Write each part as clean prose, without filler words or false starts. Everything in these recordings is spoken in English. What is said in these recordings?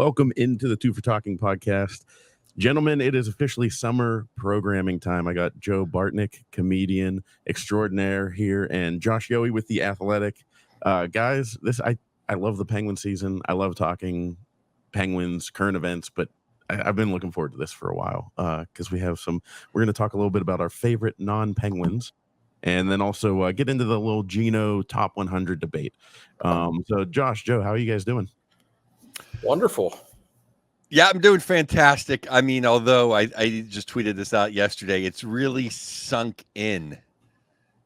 Welcome into the Two for Talking podcast. Gentlemen, it is officially summer programming time. I got Joe Bartnick, comedian extraordinaire here, and Josh Yohe with The Athletic. Guys, I love the Penguin season. I love talking Penguins, current events, but I've been looking forward to this for a while because we're going to talk a little bit about our favorite non-Penguins and then also get into the little Geno top 100 debate. So Josh, Joe, how are you guys doing? Wonderful. Yeah, I'm doing fantastic. I mean, although I just tweeted this out yesterday, it's really sunk in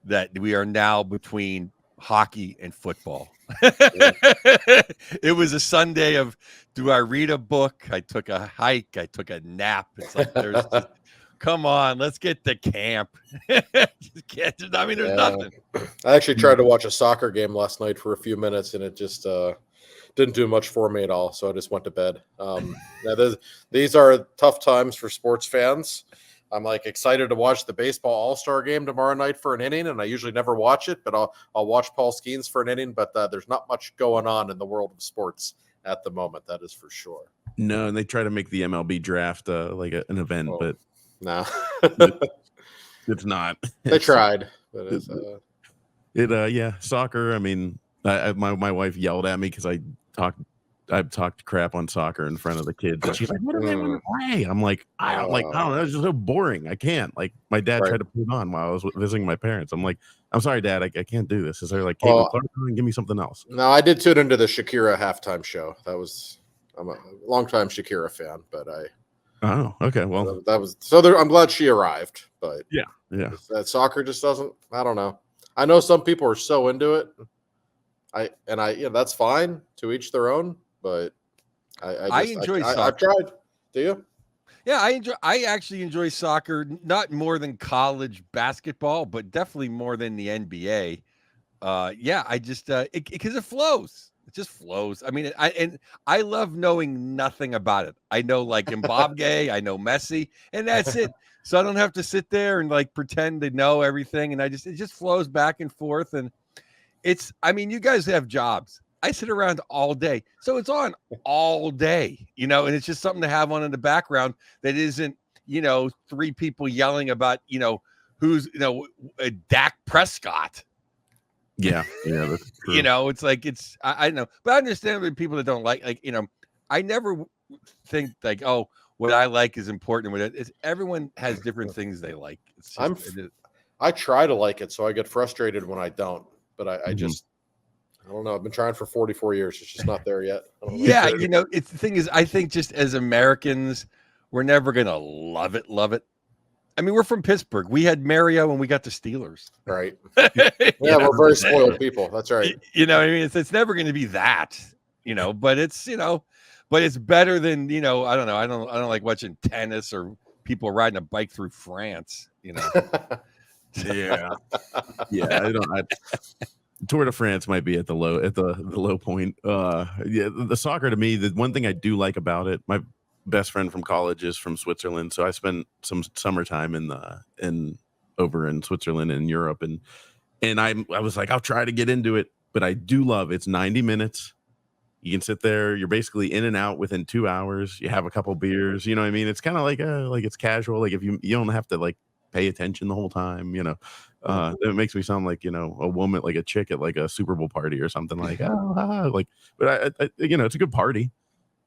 that we are now between hockey and football. It was a Sunday of, do I read a book? I took a hike. I took a nap. It's like, come on, let's get to camp. There's nothing. I actually tried to watch a soccer game last night for a few minutes, and it just didn't do much for me at all, so I just went to bed. These are tough times for sports fans. I'm excited to watch the baseball all-star game tomorrow night for an inning, and I usually never watch it, but I'll watch Paul Skeens for an inning. But there's not much going on in the world of sports at the moment. That is for sure. No, and they try to make the MLB draft an event, but no, it's not. They tried, but soccer. I mean, my wife yelled at me because I've talked crap on soccer in front of the kids. And she's like, "What do they want to play?" I'm like, I don't know. It's just so boring. I can't. My dad tried to put it on while I was visiting my parents. I'm like, I'm sorry, Dad. I can't do this. Is there cable Clark and give me something else? No, I did tune into the Shakira halftime show. I'm a longtime Shakira fan, but Oh, okay. Well, that was so. I'm glad she arrived, but yeah. That soccer just doesn't. I don't know. I know some people are so into it. That's fine, to each their own. But I enjoy soccer. I've tried. Do you? Yeah, I actually enjoy soccer, not more than college basketball, but definitely more than the NBA. I just because it flows. It just flows. I mean, I love knowing nothing about it. I know Mbappe, I know Messi, and that's it. So I don't have to sit there and pretend to know everything. And it just flows back and forth. And you guys have jobs. I sit around all day. So it's on all day, and it's just something to have on in the background that isn't, three people yelling about, who's, Dak Prescott. Yeah. That's true. I know, but I understand the people that don't like, I never think what I like is important. Everyone has different things they like. I try to like it, so I get frustrated when I don't, but I just, I don't know. I've been trying for 44 years. It's just not there yet. Yeah, it's the thing is, I think just as Americans, we're never gonna love it. I mean, we're from Pittsburgh. We had Mario and we got the Steelers. Right. Yeah, we're very spoiled people. That's right. You know what I mean? It's never going to be that, but it's, but it's better than, I don't know. I don't like watching tennis or people riding a bike through France, Yeah. I don't. Tour de France might be at the low point. The soccer, to me, the one thing I do like about it, my best friend from college is from Switzerland, so I spent some summertime over in Switzerland and Europe, and I was like, I'll try to get into it, but I do love it's 90 minutes. You can sit there, you're basically in and out within 2 hours. You have a couple beers, you know what I mean? It's kind of like it's casual. If you don't have to pay attention the whole time, it makes me sound like, a woman, like a chick at a Super Bowl party or something but it's a good party.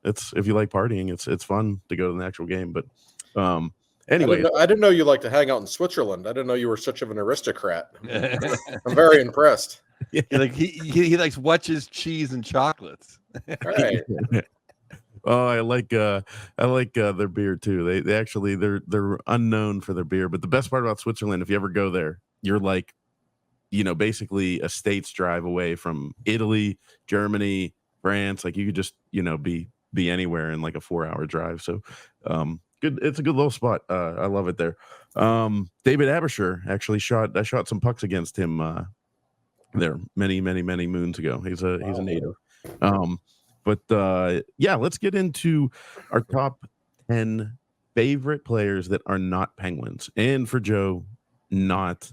It's, if you like partying, it's fun to go to the actual game. But anyway, I didn't know you like to hang out in Switzerland. I didn't know you were such of an aristocrat. I'm very impressed. Yeah. He likes watches, cheese, and chocolates. Right. Oh, I like their beer too. They actually they're unknown for their beer, but the best part about Switzerland, if you ever go there, you're basically a state's drive away from Italy, Germany, France. You could just be anywhere in a 4-hour drive. So good. It's a good little spot. I love it there. David Abershire actually I shot some pucks against him there many moons ago. He's a native. Let's get into our top 10 favorite players that are not Penguins, and for Joe, not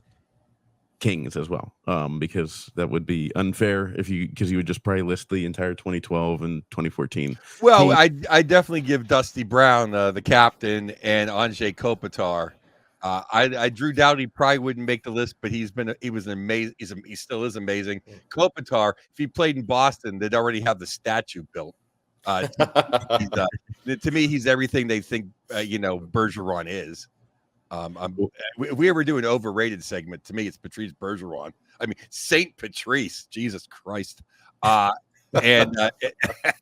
Kings as well, because that would be unfair because you would just probably list the entire 2012 and 2014. Well, I definitely give Dusty Brown the captain and Andrzej Kopitar. I Drew Doughty probably wouldn't make the list, but he was an amazing. He still is amazing. Kopitar, if he played in Boston, they'd already have the statue built. To me, he's everything they think Bergeron is. If we ever do an overrated segment, to me, it's Patrice Bergeron. I mean, Saint Patrice, Jesus Christ. And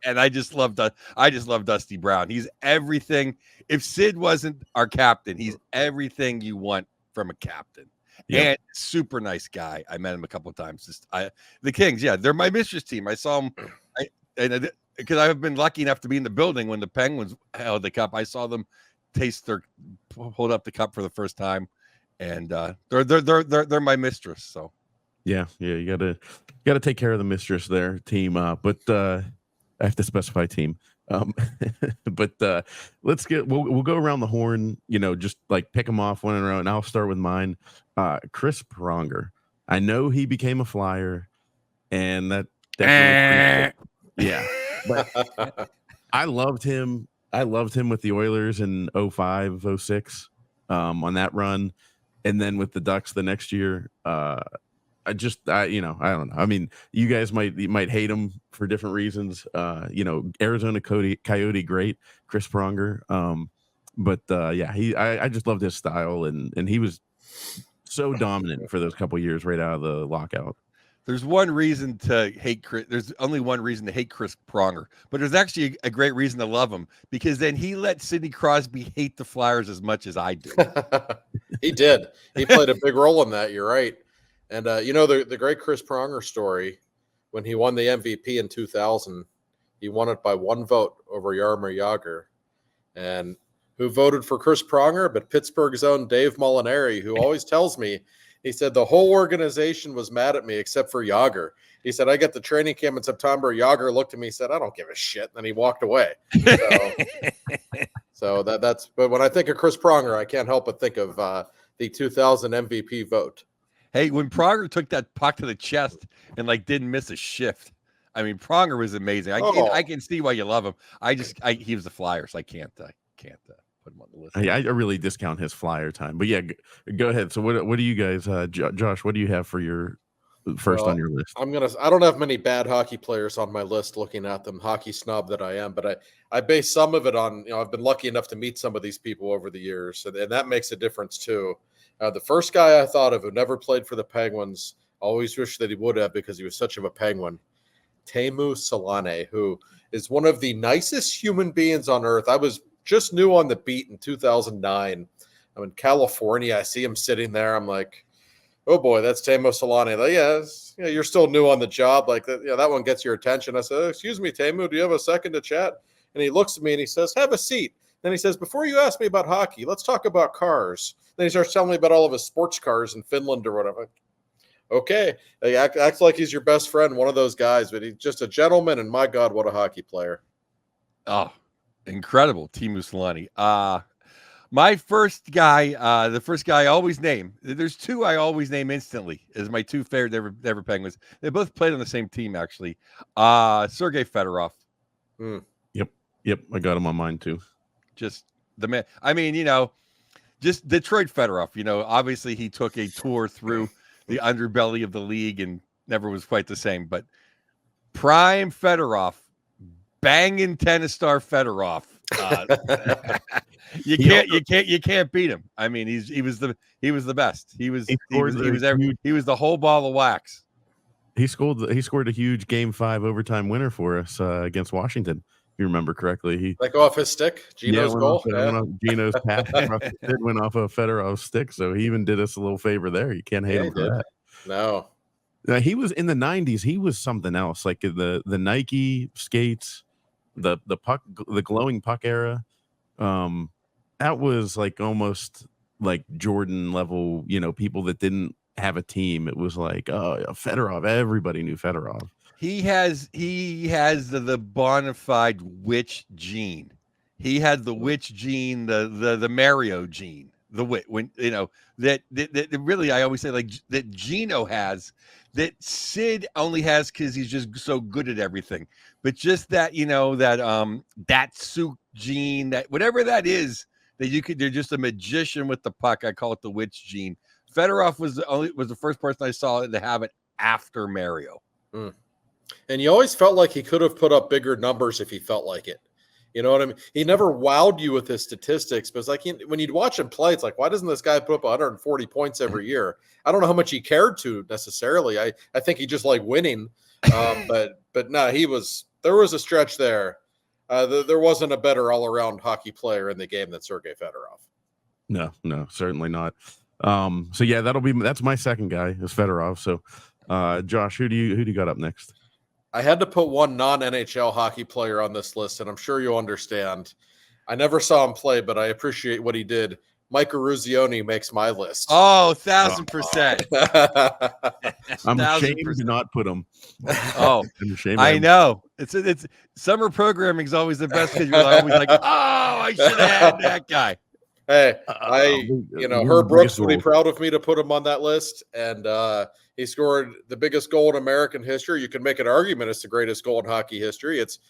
I just love Dusty Brown. He's everything. If Sid wasn't our captain, he's everything you want from a captain. Yep. And super nice guy. I met him a couple of times. The Kings, yeah, they're my mistress team. I saw them, because I've been lucky enough to be in the building when the Penguins held the cup. I saw them hold up the cup for the first time, and they're my mistress. So yeah, you gotta take care of the mistress there, team. But I have to specify team. But we'll go around the horn. Just like pick them off one in a row, and I'll start with mine. Chris Pronger. I know he became a Flyer, and that definitely yeah. But I loved him. With the Oilers in 05, 06, on that run. And then with the Ducks the next year, I don't know. I mean, you guys might hate him for different reasons. Arizona Coyote, great. Chris Pronger. I just loved his style, and he was so dominant for those couple years right out of the lockout. There's one reason to hate Chris. There's only one reason to hate Chris Pronger, but there's actually a great reason to love him, because then he let Sidney Crosby hate the Flyers as much as I do. He did. He played a big role in that. You're right. And the great Chris Pronger story, when he won the MVP in 2000, he won it by one vote over Jaromir Jagr. And who voted for Chris Pronger but Pittsburgh's own Dave Molinari, who always tells me, he said the whole organization was mad at me except for Jagr. He said, I got the training camp in September. Jagr looked at me and said, I don't give a shit. And then he walked away. So that's, but when I think of Chris Pronger, I can't help but think of the 2000 MVP vote. Hey, when Pronger took that puck to the chest and didn't miss a shift. I mean, Pronger was amazing. I can see why you love him. He was the Flyers. I can't put him on the list. I really discount his Flyer time, but yeah, go ahead. So what do you guys, Josh? What do you have for your first on your list? I don't have many bad hockey players on my list. Looking at them, hockey snob that I am, but I base some of it on I've been lucky enough to meet some of these people over the years, and that makes a difference too. The first guy I thought of who never played for the Penguins, always wish that he would have because he was such of a Penguin. Teemu Selanne, who is one of the nicest human beings on earth. I was just new on the beat in 2009. I'm in California. I see him sitting there. I'm like, oh boy, that's Teemu Selanne. Like, yeah, you're still new on the job. Like that one gets your attention. I said, excuse me, Teemu, do you have a second to chat? And he looks at me and he says, have a seat. Then he says, before you ask me about hockey, let's talk about cars. Then he starts telling me about all of his sports cars in Finland or whatever. Okay. He acts like he's your best friend, one of those guys, but he's just a gentleman. And my God, what a hockey player. Oh, incredible. Teemu Selanne. My first guy, the first guy I always name, there's two I always name instantly as my two favorite ever Penguins. They both played on the same team, actually. Sergei Fedorov. Yep. I got him on mine too. Just the man. I mean, just Detroit Fedorov. Obviously he took a tour through the underbelly of the league and never was quite the same. But prime Fedorov, banging tennis star Fedorov. You can't beat him. I mean, he was the best. He was the whole ball of wax. He scored a huge Game 5 overtime winner for us against Washington. If you remember correctly, he off his stick. Geno's goal. Geno's pass went off of Fedorov's stick, so he even did us a little favor there. You can't hate him for that. No. He was in the 90s. He was something else. Like the Nike skates, the puck, the glowing puck era. That was like almost like Jordan level. People that didn't have a team. It was like, Fedorov. Everybody knew Fedorov. He has the bona fide witch gene. He had the witch gene, the Mario gene. the wit when that really I always say like that Geno has that Sid only has because he's just so good at everything. But just that that Suk gene, that whatever that is that they're just a magician with the puck. I call it the witch gene. Fedorov was the first person I saw to have it after Mario. Mm. And you always felt like he could have put up bigger numbers if he felt like it. You know what I mean? He never wowed you with his statistics, but it's like when you'd watch him play, it's like, why doesn't this guy put up 140 points every year? I don't know how much he cared to necessarily. I think he just liked winning. But no, there was a stretch there. There wasn't a better all-around hockey player in the game than Sergei Fedorov. No, certainly not. So yeah, that's my second guy is Fedorov. So Josh, who do you got up next? I had to put one non-NHL hockey player on this list, and I'm sure you'll understand. I never saw him play, but I appreciate what he did. Mike Eruzione makes my list. Oh, 1,000%. I'm ashamed to not put him. Oh, I know. It's summer programming is always the best because you're always like, oh, I should have had that guy. Hey, Herb Brooks would be proud of me to put him on that list, and he scored the biggest goal in American history. You can make an argument it's the greatest goal in hockey history. It's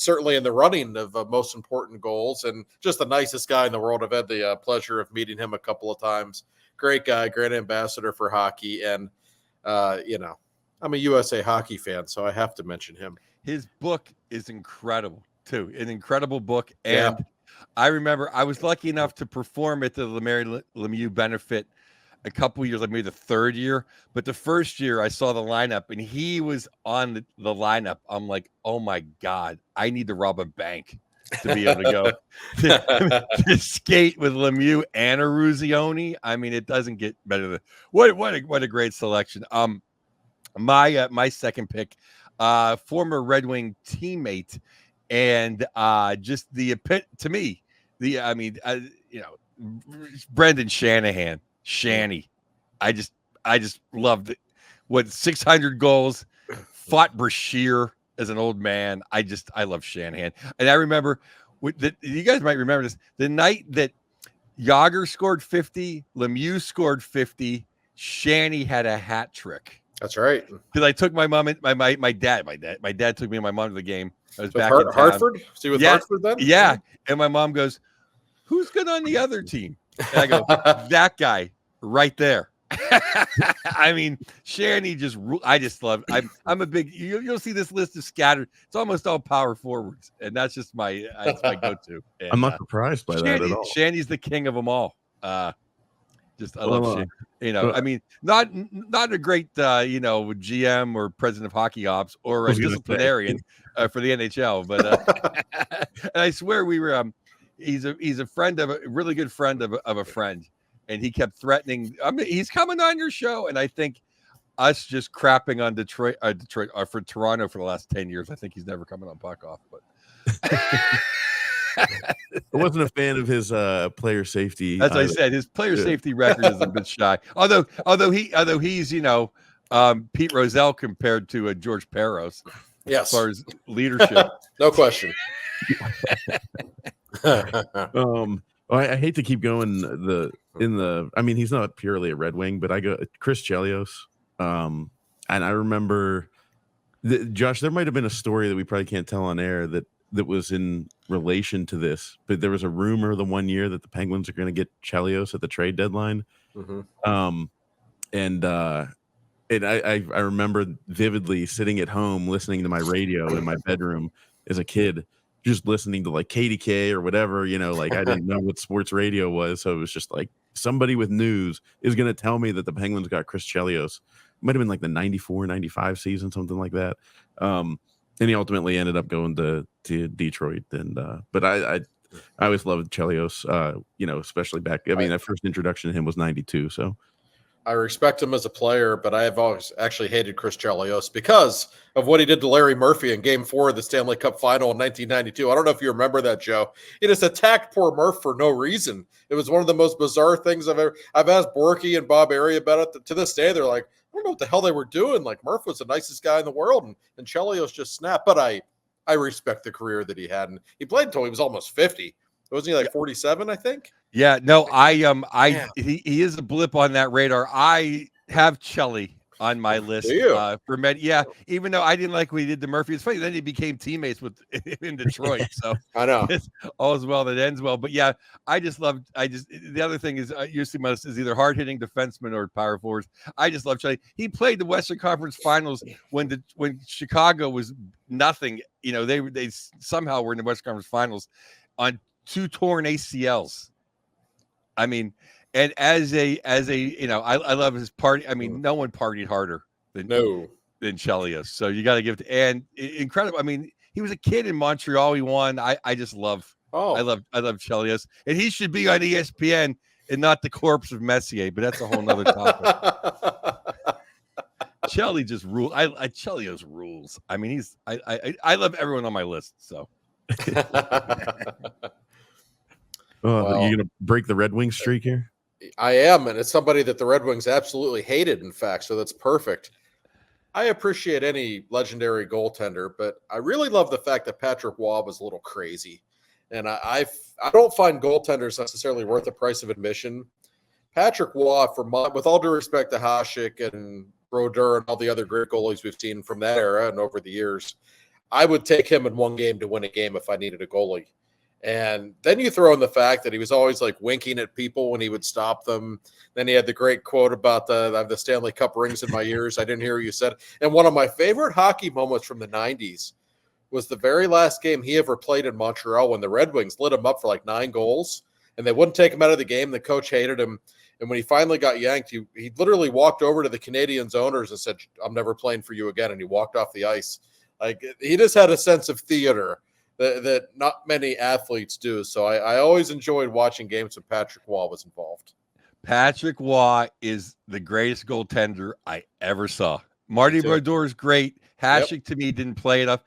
certainly in the running of most important goals, and just the nicest guy in the world. I've had the pleasure of meeting him a couple of times. Great guy, great ambassador for hockey, and I'm a USA Hockey fan, so I have to mention him. His book is incredible too, an incredible book, and. Yeah. I remember I was lucky enough to perform at the Mary Lemieux benefit a couple years, like maybe the third year. But the first year I saw the lineup and he was on the lineup. I'm like, oh my God, I need to rob a bank to be able to go to skate with Lemieux and Eruzione. I mean, it doesn't get better than what a great selection. My second pick, former Red Wing teammate. And just to me, Brendan Shanahan, Shanny. I just loved it. 600 goals, fought Brashear as an old man. I love Shanahan. And I remember, you guys might remember this, the night that Yager scored 50, Lemieux scored 50, Shanny had a hat trick. That's right. Because I took my mom and my dad took me and my mom to the game. I was back in Hartford. See with Hartford then? Yeah. And my mom goes, "Who's good on the other team?" And I go, "That guy right there." I mean, Shanny I just love. I'm a big. You'll see this list is scattered. It's almost all power forwards, and that's just my go-to. And, I'm not surprised by that at all. Shanny's the king of them all. I love Shanny. I mean, not a great, GM or president of hockey ops or a disciplinarian for the NHL, but and I swear we were. He's a friend of a really good friend of a friend, and he kept threatening. I mean, he's coming on your show, and I think us just crapping on Detroit for Toronto for the last 10 years. I think he's never coming on Puck Off, but. I wasn't a fan of his player safety. As I said, his player safety record is a bit shy. Although he's Pete Rozelle compared to George Peros. Yes, as far as leadership, no question. I hate to keep going. I mean, he's not purely a Red Wing, but I go Chris Chelios. And I remember, Josh, there might have been a story that we probably can't tell on air that was in relation to this, but there was a rumor the one year that the Penguins are going to get Chelios at the trade deadline. Mm-hmm. And I remember vividly sitting at home listening to my radio in my bedroom as a kid, just listening to like KDK or whatever, like I didn't know what sports radio was. So it was just like somebody with news is going to tell me that the Penguins got Chris Chelios. It might have been like the 94-95 season, something like that. And he ultimately ended up going to Detroit. And but I always loved Chelios, especially back. I mean, that first introduction to him was 92. So I respect him as a player, but I have always actually hated Chris Chelios because of what he did to Larry Murphy in Game 4 of the Stanley Cup Final in 1992. I don't know if you remember that, Joe. He just attacked poor Murph for no reason. It was one of the most bizarre things I've asked Borky and Bob Airy about it. To this day, they're like, I don't know what the hell they were doing. Like, Murph was the nicest guy in the world, and Chelios just snapped. But I respect the career that he had. And he played until he was almost 50. Wasn't he like 47? I think. Yeah, no, Yeah. he is a blip on that radar. I have Chelly on my list Do you? for med. Yeah, even though I didn't like what he did to Murphy. It's funny. Then he became teammates with in Detroit. So I know. it's all's well that ends well. But yeah, the other thing is usually my list is either hard hitting defenseman or power forwards. I just love Chelly. He played the Western Conference Finals when Chicago was nothing. You know, they somehow were in the Western Conference Finals on 2 torn ACLs. I mean, and as a I love his party. I mean, no one partied harder than Chelios. So you got to give it. And incredible. I mean, he was a kid in Montreal. He won. I just love. Oh, I love Chelios, and he should be on ESPN and not the corpse of Messier. But that's a whole nother topic. Chelly just rules. Chelios rules. I mean, I love everyone on my list. So. Well, you're gonna break the Red Wings streak here? I am, and it's somebody that the Red Wings absolutely hated, in fact, so that's perfect. I appreciate any legendary goaltender, but I really love the fact that Patrick Waugh was a little crazy. And I don't find goaltenders necessarily worth the price of admission. Patrick Waugh, with all due respect to Hasek and Brodeur and all the other great goalies we've seen from that era and over the years, I would take him in one game to win a game if I needed a goalie. And then you throw in the fact that he was always like winking at people when he would stop them. Then he had the great quote about I have the Stanley Cup rings in my ears. I didn't hear what you said. And one of my favorite hockey moments from the 90s was the very last game he ever played in Montreal when the Red Wings lit him up for like 9 goals and they wouldn't take him out of the game. The coach hated him. And when he finally got yanked, he literally walked over to the Canadiens owners and said, "I'm never playing for you again." And he walked off the ice. Like, he just had a sense of theater that not many athletes do. So I always enjoyed watching games when Patrick Waugh was involved. Patrick Waugh is the greatest goaltender I ever saw. Marty Brodeur is great. Hasek to me didn't play enough.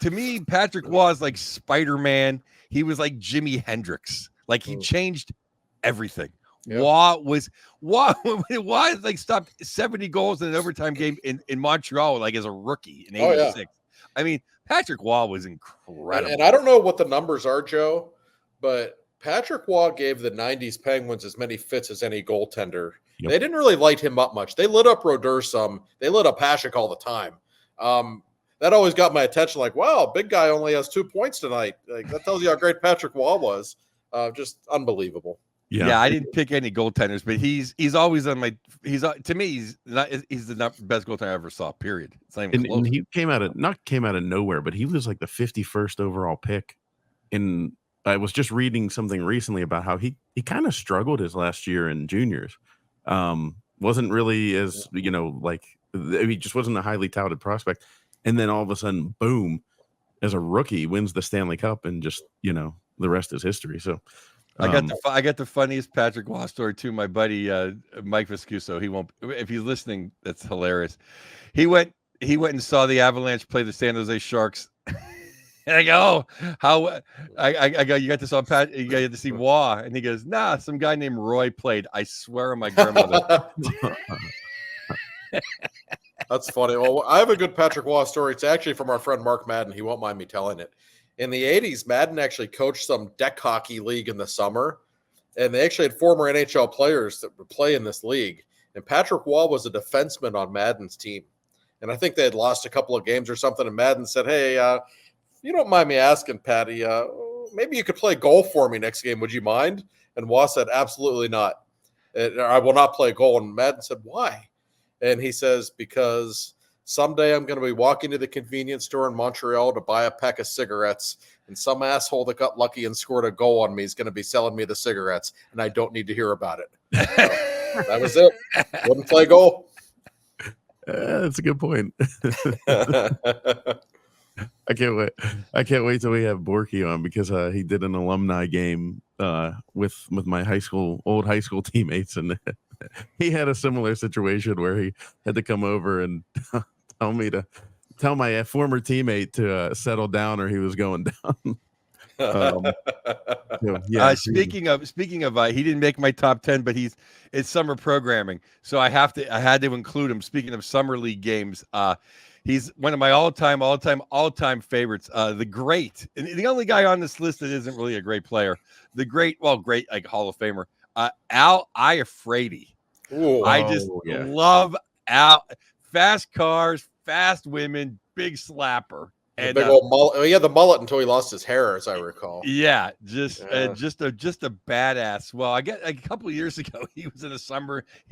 To me, Patrick Waugh is like Spider-Man. He was like Jimi Hendrix. Like, he changed everything. Yep. Waugh like stopped 70 goals in an overtime game in Montreal, like as a rookie in 86. Yeah. I mean, Patrick Waugh was incredible. And I don't know what the numbers are, Joe, but Patrick Waugh gave the 90s Penguins as many fits as any goaltender. Yep. They didn't really light him up much. They lit up Brodeur some. They lit up Hasek all the time. That always got my attention. Like, wow, big guy only has 2 points tonight. Like, that tells you how great Patrick Waugh was. Just unbelievable. Yeah, I didn't pick any goaltenders, but he's always on my. To me, he's the best goaltender I ever saw. Period. It's not even close. And he came out of nowhere, but he was like the 51st overall pick. And I was just reading something recently about how he kind of struggled his last year in juniors. Wasn't really as like he just wasn't a highly touted prospect. And then all of a sudden, boom, as a rookie, wins the Stanley Cup, and just the rest is history. So. I got the funniest Patrick Waugh story too. My buddy Mike Viscuso. He won't. If he's listening, that's hilarious. He went and saw the Avalanche play the San Jose Sharks. And I go, "Oh, how?" I go, "You got to saw Pat. You got to see Waugh." And he goes, "Nah, some guy named Roy played." I swear on my grandmother. That's funny. Well, I have a good Patrick Waugh story. It's actually from our friend Mark Madden. He won't mind me telling it. In the 80s, Madden actually coached some deck hockey league in the summer, and they actually had former NHL players that would play in this league. And Patrick Waugh was a defenseman on Madden's team. And I think they had lost a couple of games or something, and Madden said, "Hey, you don't mind me asking, Patty, maybe you could play goal for me next game. Would you mind?" And Waugh said, "Absolutely not. I will not play goal." And Madden said, "Why?" And he says, "Because someday I'm going to be walking to the convenience store in Montreal to buy a pack of cigarettes, and some asshole that got lucky and scored a goal on me is going to be selling me the cigarettes, and I don't need to hear about it." So that was it. Wouldn't play goal. That's a good point. I can't wait. I can't wait till we have Borky on, because he did an alumni game with my old high school teammates, and he had a similar situation where he had to come over and tell my former teammate to settle down, or he was going down. Speaking of, he didn't make my top 10, but it's summer programming, so I had to include him. Speaking of summer league games, He's one of my all-time favorites. The great, and the only guy on this list that isn't really a great player. The great like Hall of Famer, Al Iafrate. Ooh. I just love Al. Fast cars, fast women, big slapper. And big old mullet. He had the mullet until he lost his hair, as I recall. Yeah, just a badass. Well, I get a couple of years ago, he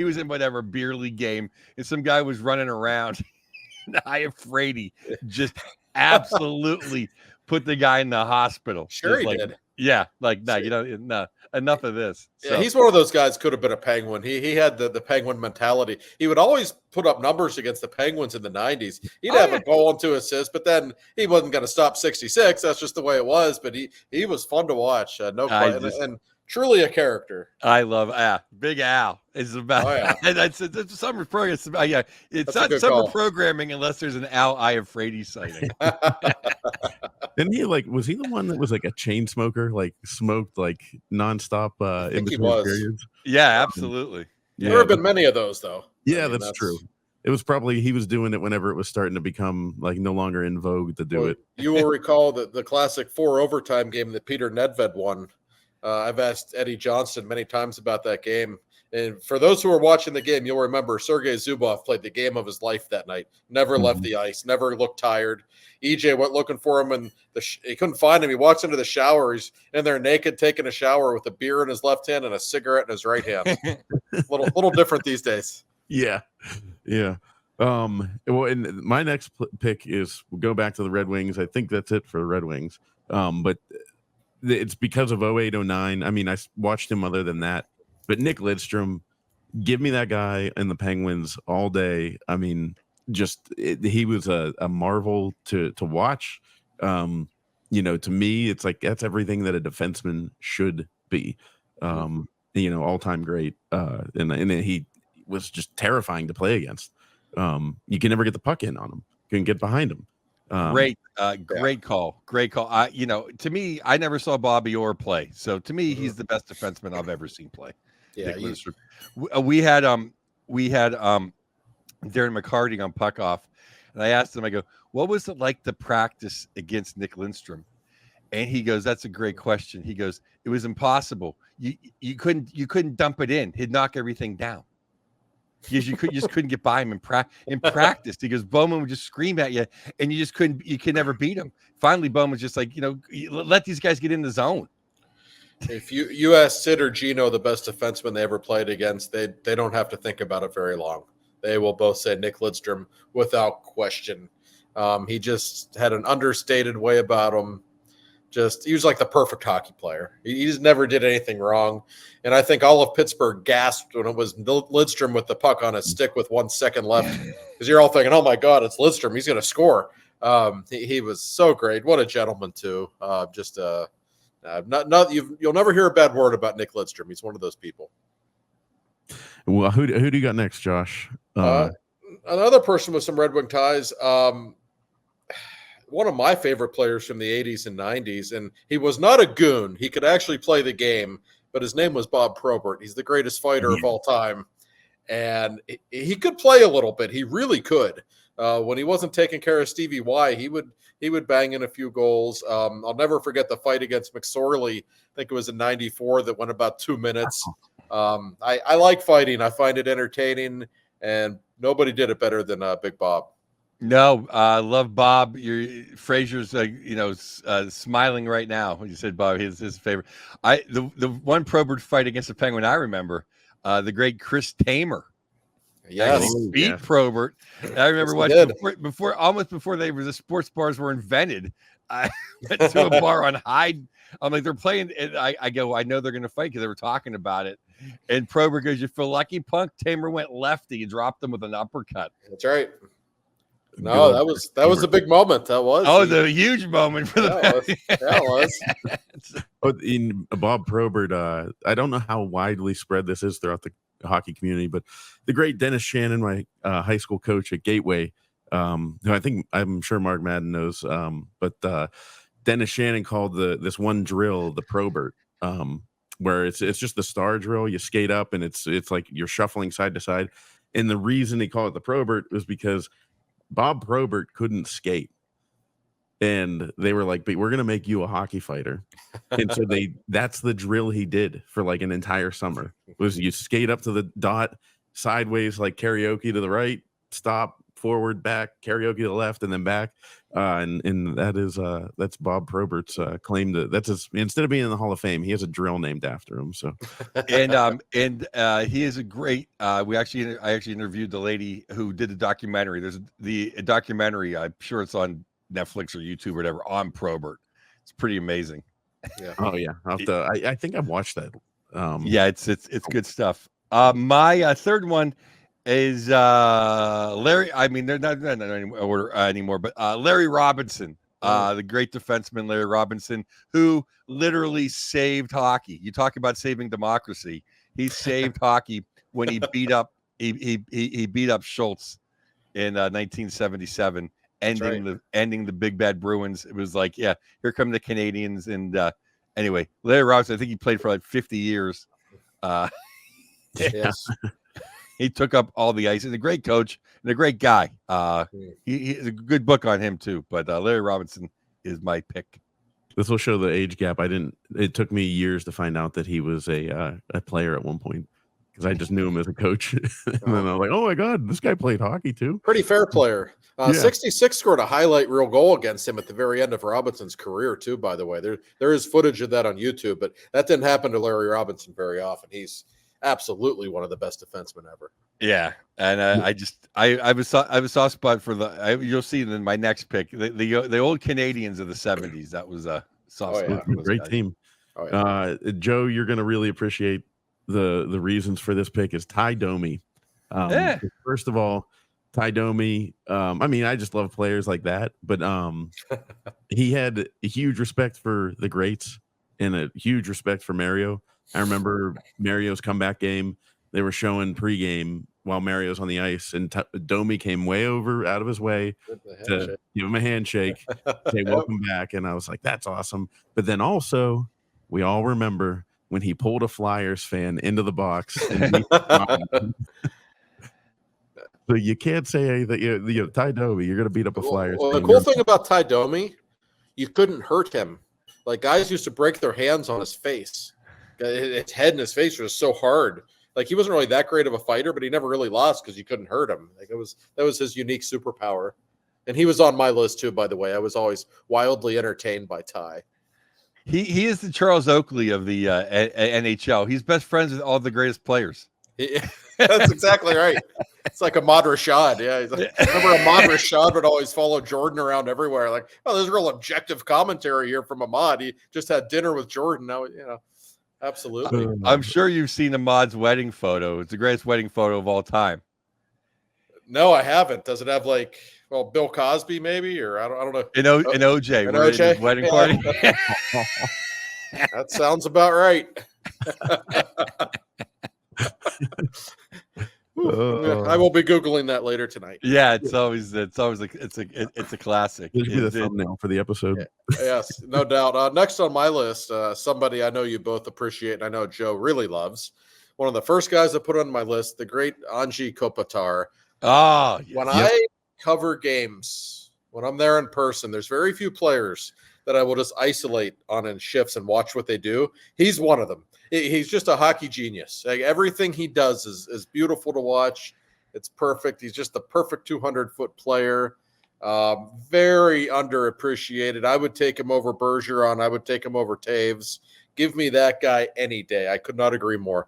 was in whatever beer league game, and some guy was running around. And Iafrate just absolutely put the guy in the hospital. Sure, he did. Yeah, like no, enough of this. Yeah, so. He's one of those guys could have been a Penguin. He had the Penguin mentality. He would always put up numbers against the Penguins in the 90s. He'd have a goal and 2 assists, but then he wasn't going to stop 66. That's just the way it was. But he was fun to watch. No question. And truly a character. I love Big Al. It's about it's summer program. It's not summer programming unless there's an Al Iafrate sighting. Didn't he was he the one that was like a chain smoker, like smoked like nonstop in between periods? Yeah, absolutely. There have been many of those though. Yeah, that's true. It was probably he was doing it whenever it was starting to become like no longer in vogue to do it. You will recall the classic 4 overtime game that Peter Nedved won. I've asked Eddie Johnston many times about that game. And for those who are watching the game, you'll remember Sergei Zubov played the game of his life that night. Never left the ice, never looked tired. EJ went looking for him, and he couldn't find him. He walks into the shower. He's in there naked, taking a shower with a beer in his left hand and a cigarette in his right hand. little different these days. Yeah. Well, and my next pick is we'll go back to the Red Wings. I think that's it for the Red Wings. But it's because of 08-09. I mean, I watched him other than that. But Nick Lidstrom, give me that guy and the Penguins all day. I mean, he was a marvel to watch. To me, it's like that's everything that a defenseman should be. All-time great. And he was just terrifying to play against. You can never get the puck in on him. You can get behind him. Great call. To me, I never saw Bobby Orr play. So to me, he's the best defenseman I've ever seen play. Yeah, we had Darren McCarty on Puck Off, and I asked him, I go, what was it like to practice against Nick Lidstrom? And he goes, that's a great question. He goes, it was impossible. You couldn't dump it in. He'd knock everything down. Because you just couldn't get by him in practice. He goes, Bowman would just scream at you, and you could never beat him. Finally, Bowman's just like, let these guys get in the zone. If you ask Sid or Geno the best defenseman they ever played against, they don't have to think about it very long. They will both say Nick Lidstrom without question. He just had an understated way about him. He was like the perfect hockey player. He just never did anything wrong. And I think all of Pittsburgh gasped when it was Lidstrom with the puck on his stick with 1 second left. Because you're all thinking, oh my God, it's Lidstrom. He's going to score. He was so great. What a gentleman too. You'll never hear a bad word about Nick Lidstrom. He's one of those people. Well, who do you got next, Josh? Another person with some Red Wing ties. One of my favorite players from the 80s and 90s, and he was not a goon. He could actually play the game, but his name was Bob Probert. He's the greatest fighter of all time, and he could play a little bit. He really could. When he wasn't taking care of Stevie Y, he would bang in a few goals. I'll never forget the fight against McSorley. I think it was in '94 that went about 2 minutes. I like fighting. I find it entertaining, and nobody did it better than Big Bob. No, I love Bob. Frazier's, smiling right now when you said Bob. His favorite. The one Probert fight against the Penguin I remember, the great Chris Tamer. Yes, beat Probert. And I remember watching before the sports bars were invented. I went to a bar on Hyde. I'm like, they're playing, and I go, I know they're going to fight because they were talking about it. And Probert goes, "You feel lucky, punk." Tamer went lefty and dropped him with an uppercut. That's right. No, that was a big moment. That was. Oh, it was a huge moment for the. That was. In Bob Probert, I don't know how widely spread this is throughout the hockey community, but the great Dennis Shannon, my high school coach at Gateway, who I'm sure Mark Madden knows, but Dennis Shannon called this one drill the Probert, where it's just the star drill. You skate up and it's like you're shuffling side to side, and the reason he called it the Probert was because Bob Probert couldn't skate. And they were like, but we're going to make you a hockey fighter. And so that's the drill he did for like an entire summer, was you skate up to the dot, sideways, like karaoke to the right, stop, forward, back, karaoke to the left, and then back. And that's Bob Probert's claim to, that's his, instead of being in the Hall of Fame, he has a drill named after him. So, and he is a great, I actually interviewed the lady who did the documentary. There's the documentary, I'm sure it's on Netflix or YouTube or whatever, on Probert. It's pretty amazing. Yeah. Oh yeah. I think I've watched that. Yeah, it's good stuff. My third one is Larry. I mean, they're not in order anymore, but Larry Robinson, the great defenseman Larry Robinson, who literally saved hockey. You talk about saving democracy. He saved hockey when he beat up he beat up Schultz in 1977. Ending the Big Bad Bruins. It was like, yeah, here come the Canadians. And anyway, Larry Robinson, I think he played for like 50 years. Yes. He took up all the ice. He's a great coach and a great guy. He's a good book on him too. But Larry Robinson is my pick. This will show the age gap. It took me years to find out that he was a player at one point, because I just knew him as a coach. And then I was like, oh my God, this guy played hockey too. Pretty fair player. 66 scored a highlight reel goal against him at the very end of Robinson's career too, by the way. There is footage of that on YouTube, but that didn't happen to Larry Robinson very often. He's absolutely one of the best defensemen ever. Yeah. And I have a soft spot for you'll see in my next pick, the old Canadians of the 70s. That was a soft spot. For great guys. Team. Oh, yeah. Joe, you're going to really appreciate the reasons for this pick is Ty Domi. First of all, Ty Domi, I mean, I just love players like that, but he had a huge respect for the greats and a huge respect for Mario. I remember Mario's comeback game. They were showing pregame while Mario's on the ice, and Domi came way out of his way to give him a handshake, say welcome back, and I was like, that's awesome. But then also, we all remember when he pulled a Flyers fan into the box. And so you can't say that Ty Domi, you're going to beat up a Flyers fan. The cool thing about Ty Domi, you couldn't hurt him. Like, guys used to break their hands on his face. His head and his face was so hard. Like, he wasn't really that great of a fighter, but he never really lost because you couldn't hurt him. Like, that was his unique superpower. And he was on my list too, by the way. I was always wildly entertained by Ty. He is the Charles Oakley of the NHL. He's best friends with all the greatest players. That's exactly right. It's like Ahmad Rashad. Yeah, he's like, remember Ahmad Rashad would always follow Jordan around everywhere. Like, oh, there's real objective commentary here from Ahmad. He just had dinner with Jordan. Now, absolutely. I'm sure you've seen Ahmad's wedding photo. It's the greatest wedding photo of all time. No, I haven't. Does it have Bill Cosby maybe, or I don't know. And OJ. And OJ? His wedding party. That sounds about right. I will be Googling that later tonight. Yeah, it's always like it's a classic. This be the thumbnail for the episode. Yes, no doubt. Next on my list, somebody I know you both appreciate, and I know Joe really loves. One of the first guys I put on my list, the great Anji Kopitar. Oh, yes. When I cover games, when I'm there in person, there's very few players that I will just isolate on in shifts and watch what they do. He's one of them. He's just a hockey genius. Like, everything he does is beautiful to watch. It's perfect. He's just the perfect 200-foot player. Very underappreciated. I would take him over Bergeron. I would take him over Taves. Give me that guy any day. I could not agree more.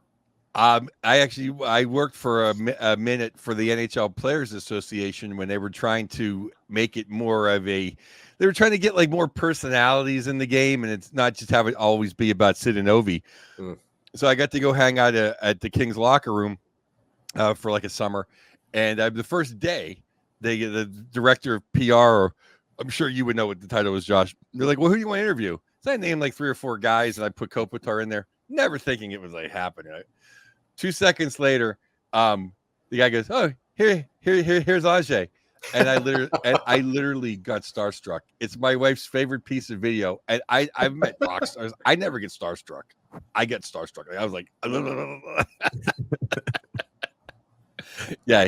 I worked for a minute for the NHL Players Association when they were trying to make it more of they were trying to get like more personalities in the game, and it's not just have it always be about Sid and Ovi. So I got to go hang out at the Kings locker room for like a summer, and the first day, the director of PR, or I'm sure you would know what the title was, Josh. They're like, well, who do you want to interview? So I named like 3 or 4 guys, and I put Kopitar in there, never thinking it was like happening. 2 seconds later, the guy goes, "Oh, here's Ajay," and I literally got starstruck. It's my wife's favorite piece of video, and I've met rock stars. I never get starstruck. I get starstruck. I was like, yeah,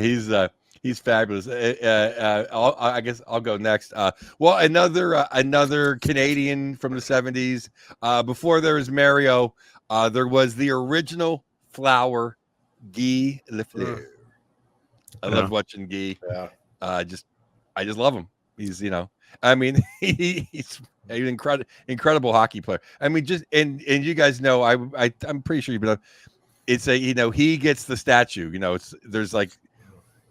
He's fabulous. I guess I'll go next. Well, another Canadian from the 70s. Before there was Mario, there was the original Flower, Guy Lafleur. I love watching Guy. Yeah. I just love him. He's, I mean, he's an incredible hockey player. I mean, just and you guys know, I'm pretty sure you've been. It's he gets the statue. There's like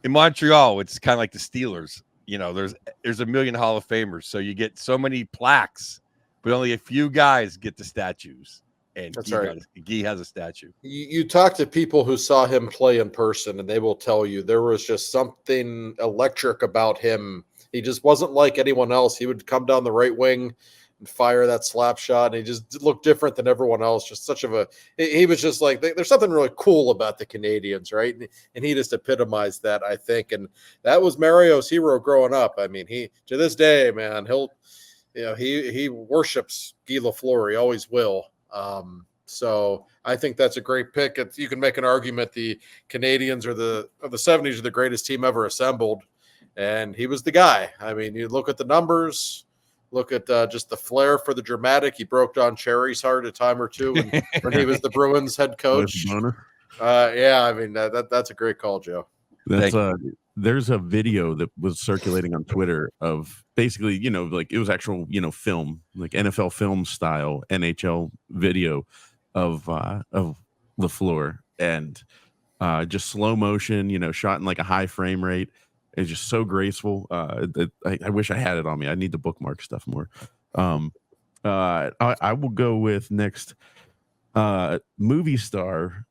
in Montreal, it's kind of like the Steelers. There's a million Hall of Famers, so you get so many plaques, but only a few guys get the statues. And That's right. Guy has a statue. You talk to people who saw him play in person, and they will tell you there was just something electric about him. He just wasn't like anyone else. He would come down the right wing and fire that slap shot, and he just looked different than everyone else. Just he was just like, there's something really cool about the Canadians, right? And he just epitomized that, I think. And that was Mario's hero growing up. I mean, he, to this day, man, he worships Guy Lafleur. He always will. So I think that's a great pick. You can make an argument the Canadians of the 70s are the greatest team ever assembled, and he was the guy. I mean, you look at the numbers, look at just the flair for the dramatic. He broke Don Cherry's heart a time or two when he was the Bruins head coach. Yeah, I mean that's a great call, Joe. There's a video that was circulating on Twitter of basically, like it was actual, film, like NFL film style NHL video of Lafleur, and just slow motion, shot in like a high frame rate. It's just so graceful. I wish I had it on me. I need to bookmark stuff more. I will go with next movie star,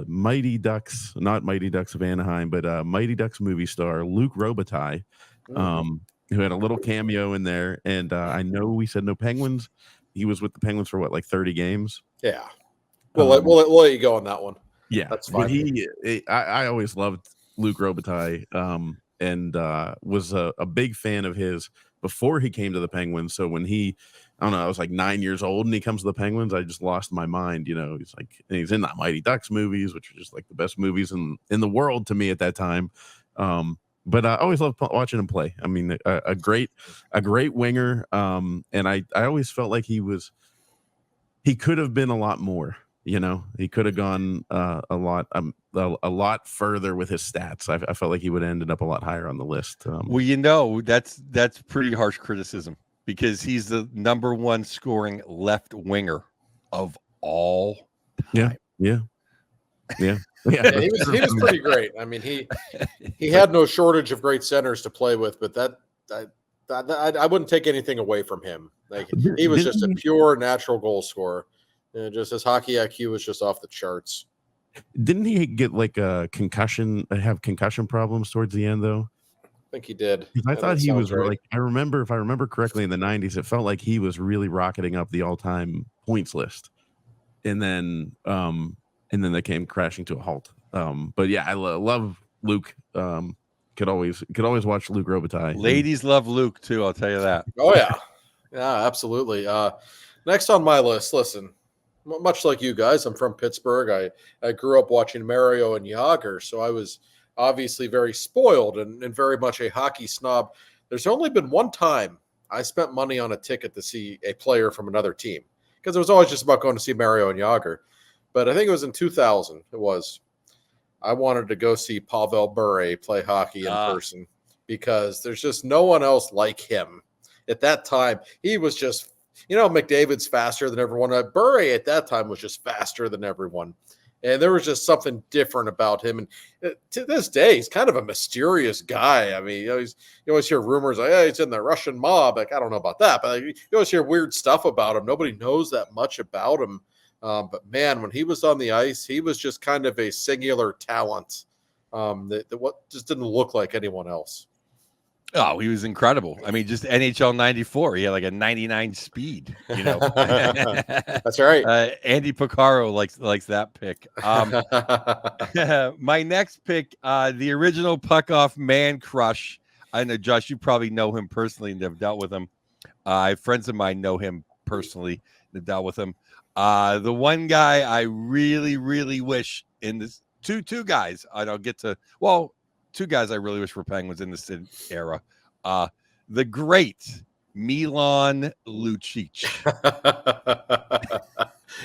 Mighty Ducks, not Mighty Ducks of Anaheim, but Mighty Ducks movie star Luc Robitaille, who had a little cameo in there. And I know we said no Penguins. He was with the Penguins for what, like 30 games? Yeah. We'll let you go on that one. Yeah, that's fine. But I always loved Luc Robitaille, and was a big fan of his before he came to the Penguins. So when I don't know, I was like 9 years old and he comes to the Penguins, I just lost my mind. He's in that Mighty Ducks movies, which are just like the best movies in the world to me at that time. But I always loved watching him play. I mean, a great winger. And I always felt like he could have been a lot more. He could have gone a lot further with his stats. I felt like he would have ended up a lot higher on the list. Well, that's pretty harsh criticism, because he's the number one scoring left winger of all time. Yeah, he was pretty great. I mean, he had no shortage of great centers to play with, but I wouldn't take anything away from him. Like, he was just a pure natural goal scorer. Just his hockey IQ was just off the charts. Didn't he get like a concussion? Have concussion problems towards the end, though? I think he did. I thought he was right. Like, if I remember correctly, in the 90s, it felt like he was really rocketing up the all-time points list, and then they came crashing to a halt. But yeah, I love Luke. Could always watch Luc Robitaille. Ladies love Luke too. I'll tell you that. Oh yeah, absolutely. Next on my list, listen. Much like you guys, I'm from Pittsburgh. I grew up watching Mario and Jágr, so I was obviously very spoiled and very much a hockey snob. There's only been one time I spent money on a ticket to see a player from another team, because it was always just about going to see Mario and Jágr. But I think it was in 2000. I wanted to go see Pavel Bure play hockey in person, because there's just no one else like him. At that time, he was just, McDavid's faster than everyone. Bure at that time was just faster than everyone. And there was just something different about him. And to this day, he's kind of a mysterious guy. I mean, you always hear rumors like, hey, he's in the Russian mob. Like, I don't know about that, but you always hear weird stuff about him. Nobody knows that much about him. But man, when he was on the ice, he was just kind of a singular talent that just didn't look like anyone else. Oh, he was incredible. I mean, just NHL 94. He had like a 99 speed, That's right. Andy Picaro likes that pick. My next pick, the original puck off man crush. I know, Josh, you probably know him personally and have dealt with him. Friends of mine know him personally and have dealt with him. The one guy I really, really wish in this two guys, I don't get to, well, two guys I really wish were Penguins in this era. The great Milan Lucic.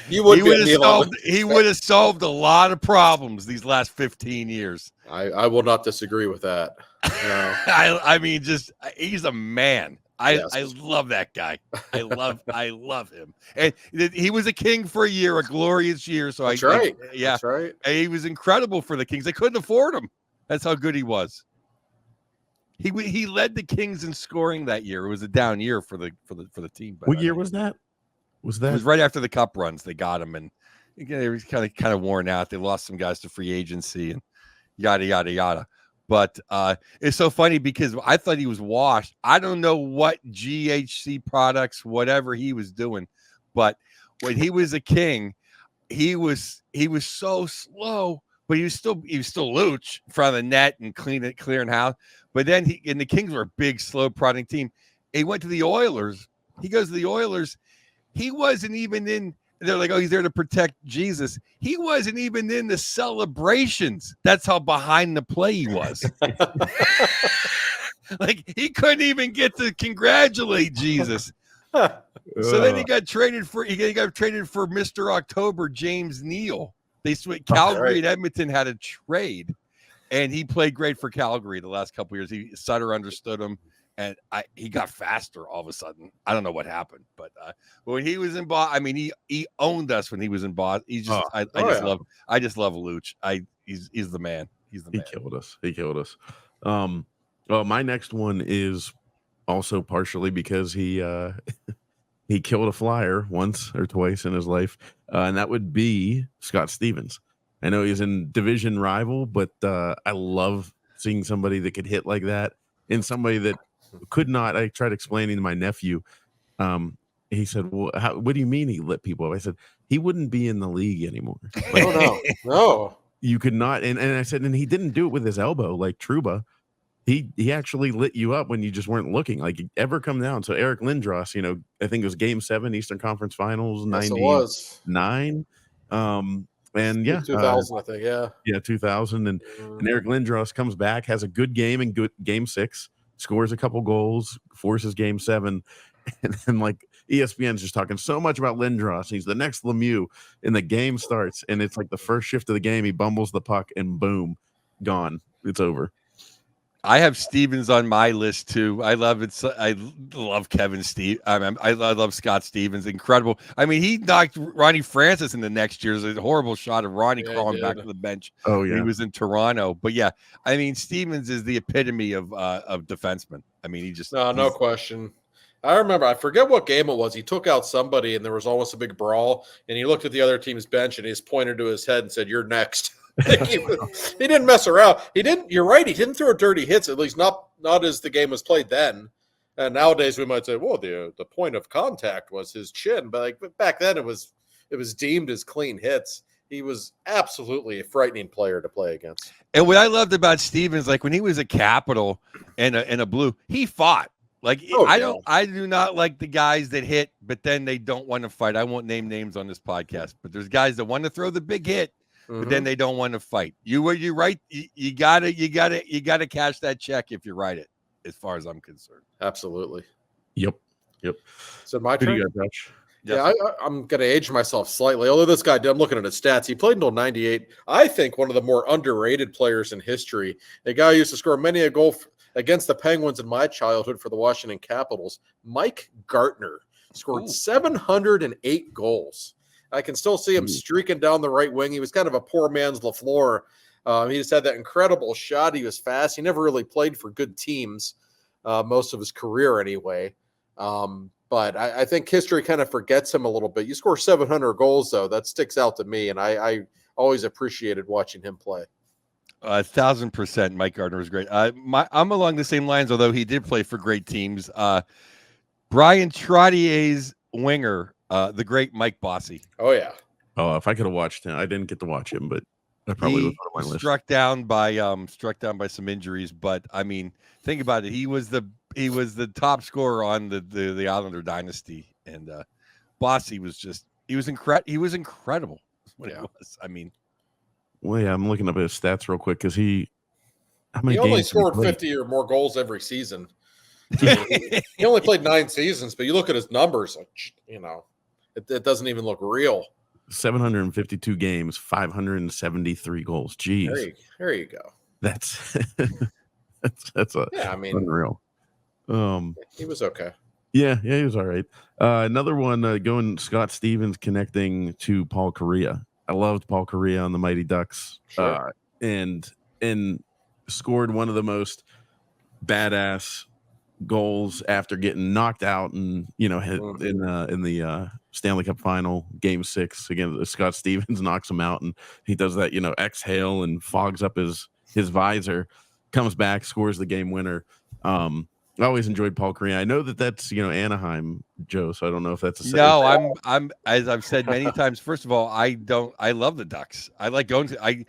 He would have solved a lot of problems these last 15 years. I will not disagree with that. No. I mean, he's a man. I love that guy. I love him. And he was a King for a year, a glorious year. So That's right. Yeah, that's right. he was incredible for the Kings. They couldn't afford him. That's how good he was. He led the Kings in scoring that year. It was a down year for the team. What year was that? It was right after the Cup runs. They got him, and they were kind of worn out. They lost some guys to free agency and yada yada yada. But it's so funny because I thought he was washed. I don't know what GHC products, whatever he was doing, but when he was a King, he was so slow. But he was still Luch in front of the net and clearing house. But then the Kings were a big, slow prodding team. He went to the Oilers. He goes to the Oilers. He wasn't even in. They're like, oh, he's there to protect Jesus. He wasn't even in the celebrations. That's how behind the play he was. Like he couldn't even get to congratulate Jesus. So then he got traded for Mr. October, James Neal. They switched. Calgary and Edmonton had a trade, and he played great for Calgary the last couple of years. Sutter understood him, and he got faster all of a sudden. I don't know what happened, but when he was in Boston, I mean, he owned us when he was in Boston. He's just I just love Luch. He's the man. He's the man. He killed us. My next one is also partially because he killed a Flyer once or twice in his life, and that would be Scott Stevens. I know he's in division rival, but I love seeing somebody that could hit like that and somebody that could not. I tried explaining to my nephew. He said, well, what do you mean he lit people up? I said, he wouldn't be in the league anymore. Like, no. You could not. And I said, and he didn't do it with his elbow like Trouba. He actually lit you up when you just weren't looking. Like ever come down. So Eric Lindros, I think it was Game 7 Eastern Conference Finals, 99. And yeah, 2000, I think. Yeah, 2000. And Eric Lindros comes back, has a good game in Game 6, scores a couple goals, forces Game 7, and then like ESPN's just talking so much about Lindros. He's the next Lemieux, and the game starts, and it's like the first shift of the game. He bumbles the puck, and boom, gone. It's over. I have Stevens on my list too. I love it. I love Kevin Steve. I love Scott Stevens. Incredible. I mean, he knocked Ronnie Francis in the next year. There's a horrible shot of Ronnie crawling back to the bench. Oh yeah, he was in Toronto. But yeah, I mean, Stevens is the epitome of defenseman. I mean, he just no question. I remember, I forget what game it was. He took out somebody, and there was almost a big brawl. And he looked at the other team's bench, and he just pointed to his head and said, "You're next." he didn't mess around. He didn't. You're right. He didn't throw dirty hits. At least not as the game was played then. And nowadays we might say, well, the point of contact was his chin, but back then it was deemed as clean hits. He was absolutely a frightening player to play against. And what I loved about Stevens, like when he was a Capital and a Blue, he fought. Like I do not like the guys that hit, but then they don't want to fight. I won't name names on this podcast, but there's guys that want to throw the big hit. But then they don't want to fight. You right. You gotta cash that check if you write it. As far as I'm concerned, absolutely. Yep. So my turn. Yeah, I'm gonna age myself slightly. Although this guy, I'm looking at his stats. He played until '98. I think one of the more underrated players in history. A guy who used to score many a goal against the Penguins in my childhood for the Washington Capitals. Mike Gartner scored 708 goals. I can still see him streaking down the right wing. He was kind of a poor man's LaFleur. He just had that incredible shot. He was fast. He never really played for good teams most of his career anyway. But I think history kind of forgets him a little bit. You score 700 goals, though. That sticks out to me, and I always appreciated watching him play. 1,000%. Mike Gardner was great. I'm along the same lines, although he did play for great teams. Brian Trottier's winger, the great Mike Bossy. Oh yeah. Oh, if I could have watched him, I didn't get to watch him, but I probably would put on my list. Struck down by some injuries, but I mean, think about it. He was the top scorer on the Islander dynasty, and Bossy was incredible. That's what it was. I mean, well, yeah, I'm looking up his stats real quick because he how many He only games did he scored play? 50 or more goals every season. He only played 9 seasons, but you look at his numbers, it doesn't even look real. 752 games, 573 goals. Jeez, There you go. that's that's unreal. He was okay. Yeah, he was all right. Another one going Scott Stevens connecting to Paul Correa. I loved Paul Correa on the Mighty Ducks, Sure. and scored one of the most badass goals after getting knocked out and in the Stanley Cup final, Game 6 again. Scott Stevens knocks him out, and he does that exhale and fogs up his visor, comes back, scores the game winner. I always enjoyed Paul Correa. I know that's Anaheim, Joe. So I don't know if that's I'm as I've said many times. First of all, I love the Ducks. I like going to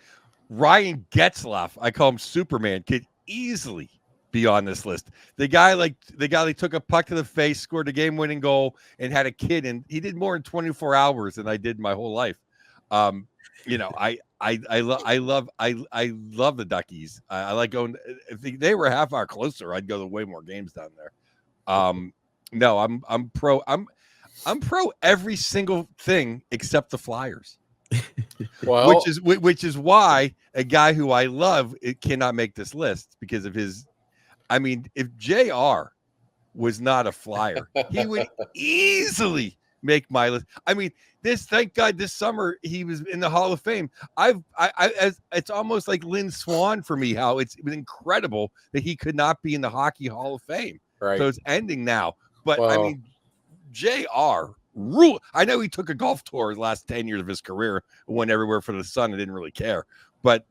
Ryan Getzlaf. I call him Superman. Could easily be on this list. The guy that took a puck to the face, scored a game-winning goal, and had a kid, and he did more in 24 hours than I did my whole life. I love the Duckies. I like going. If they were a half hour closer, I'd go to way more games down there. No, I'm pro. I'm pro every single thing except the Flyers. Well, which is why a guy who I love cannot make this list because of his. I mean, if JR was not a Flyer, he would easily make my list. I mean, thank God this summer he was in the Hall of Fame. It's almost like Lynn Swan for me, how it's been incredible that he could not be in the Hockey Hall of Fame. right. So it's ending now. But Well, I mean, JR rule. I know he took a golf tour the last 10 years of his career, went everywhere for the sun and didn't really care. But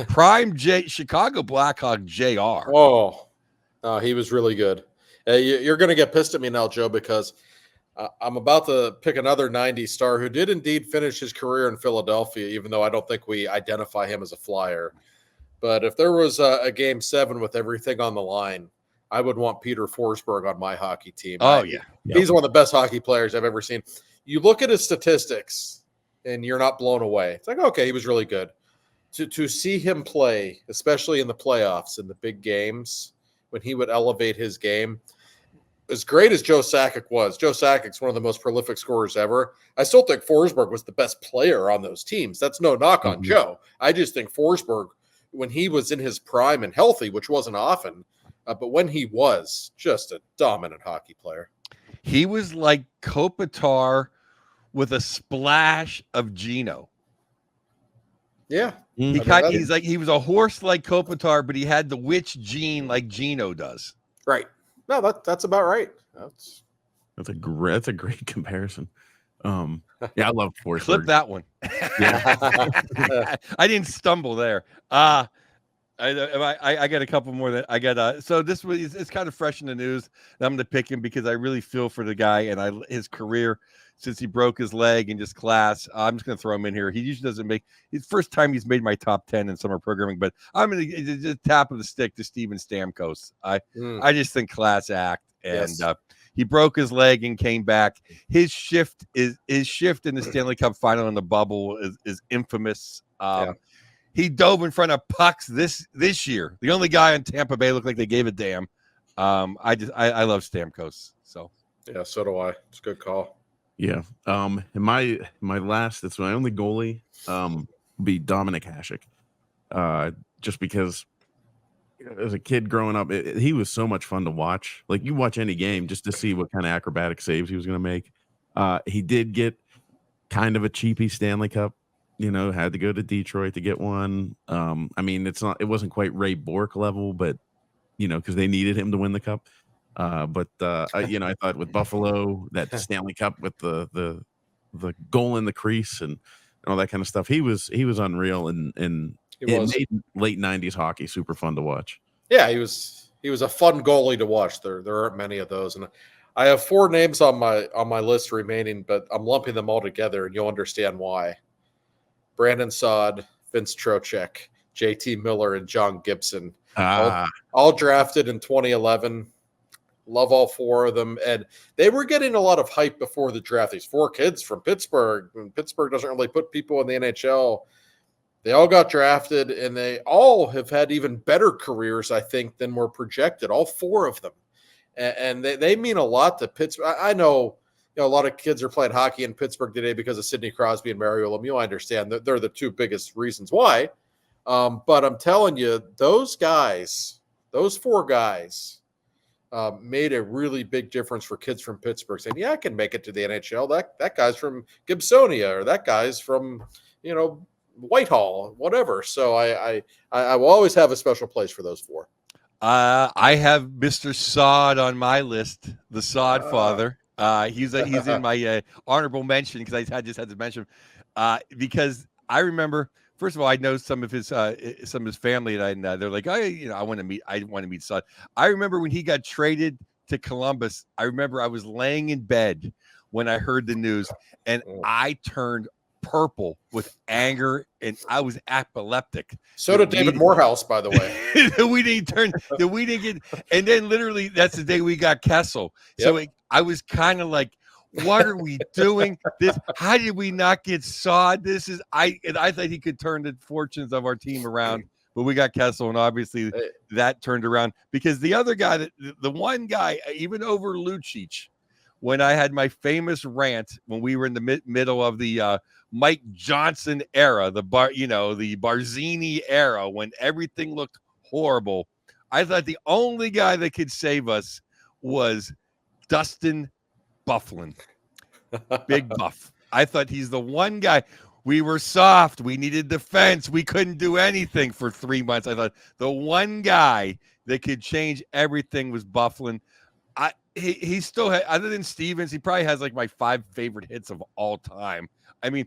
prime Chicago Blackhawk JR. Oh, he was really good. You're going to get pissed at me now, Joe, because I'm about to pick another 90s star who did indeed finish his career in Philadelphia, even though I don't think we identify him as a Flyer. But if there was a Game 7 with everything on the line, I would want Peter Forsberg on my hockey team. He's one of the best hockey players I've ever seen. You look at his statistics, and you're not blown away. It's like, okay, he was really good. To see him play, especially in the playoffs, in the big games, when he would elevate his game, as great as Joe Sakic was, Joe Sakic's one of the most prolific scorers ever. I still think Forsberg was the best player on those teams. That's no knock on Joe. I just think Forsberg, when he was in his prime and healthy, which wasn't often, but when he was, just a dominant hockey player. He was like Kopitar with a splash of Geno. Yeah. He was a horse like Kopitar, but he had the witch gene like Geno does. Right. No, that's about right. That's a great comparison. Yeah, I love Forsberg. Clip that one. Yeah. I didn't stumble there. I got a couple more that I got. So this was it's kind of fresh in the news. And I'm going to pick him because I really feel for the guy and his career since he broke his leg in just class. I'm just going to throw him in here. He usually doesn't make his first time he's made my top 10 in summer programming, but I'm going to just tap of the stick to Steven Stamkos. I just think class act, and he broke his leg and came back. His shift in the Stanley Cup final in the bubble is infamous. He dove in front of pucks this year. The only guy in Tampa Bay looked like they gave a damn. I love Stamkos. So yeah, so do I. It's a good call. Yeah. And my last, it's my only goalie, be Dominic Hasek. Just because as a kid growing up, he was so much fun to watch. Like you watch any game just to see what kind of acrobatic saves he was going to make. He did get kind of a cheapy Stanley Cup. Had to go to Detroit to get one. I mean, it wasn't quite Ray Bourque level, but because they needed him to win the cup. But I thought with Buffalo, that Stanley Cup with the goal in the crease and all that kind of stuff, he was unreal, and it made late 90s hockey super fun to watch. Yeah, he was a fun goalie to watch. There aren't many of those, and I have 4 names on my list remaining, but I'm lumping them all together, and you'll understand why. Brandon Saad, Vince Trocheck, JT Miller, and John Gibson, all drafted in 2011. Love all 4 of them. And they were getting a lot of hype before the draft. These 4 kids from Pittsburgh. And Pittsburgh doesn't really put people in the NHL. They all got drafted, and they all have had even better careers, I think, than were projected. All 4 of them, and they mean a lot to Pittsburgh. I know, a lot of kids are playing hockey in Pittsburgh today because of Sidney Crosby and Mario Lemieux. I understand that they're the 2 biggest reasons why. But I'm telling you, those 4 guys, made a really big difference for kids from Pittsburgh. Saying, "Yeah, I can make it to the NHL. That guy's from Gibsonia, or that guy's from, Whitehall, whatever." So I will always have a special place for those 4. I have Mr. Sod on my list, the Sod father. He's in my honorable mention because I just had to mention because I remember. First of all, I know some of his family, and they're like, I want to meet Sod. I remember when he got traded to Columbus. I remember I was laying in bed when I heard the news, and I turned purple with anger, and I was epileptic. So did David Morehouse, by the way. we didn't get, and then literally that's the day we got Kessel. Yep. So I was kind of like, what are we doing? This? How did we not get Sod? I thought he could turn the fortunes of our team around, but we got Kessel, and obviously that turned around because the other guy, the one guy, even over Lucic, when I had my famous rant when we were in the middle of the Mike Johnson era, the Barzini era, when everything looked horrible, I thought the only guy that could save us was Dustin Byfuglien. Big Buff. I thought he's the one guy. We were soft. We needed defense. We couldn't do anything for 3 months. I thought the one guy that could change everything was Byfuglien. He still had, other than Stevens, he probably has like my 5 favorite hits of all time. I mean,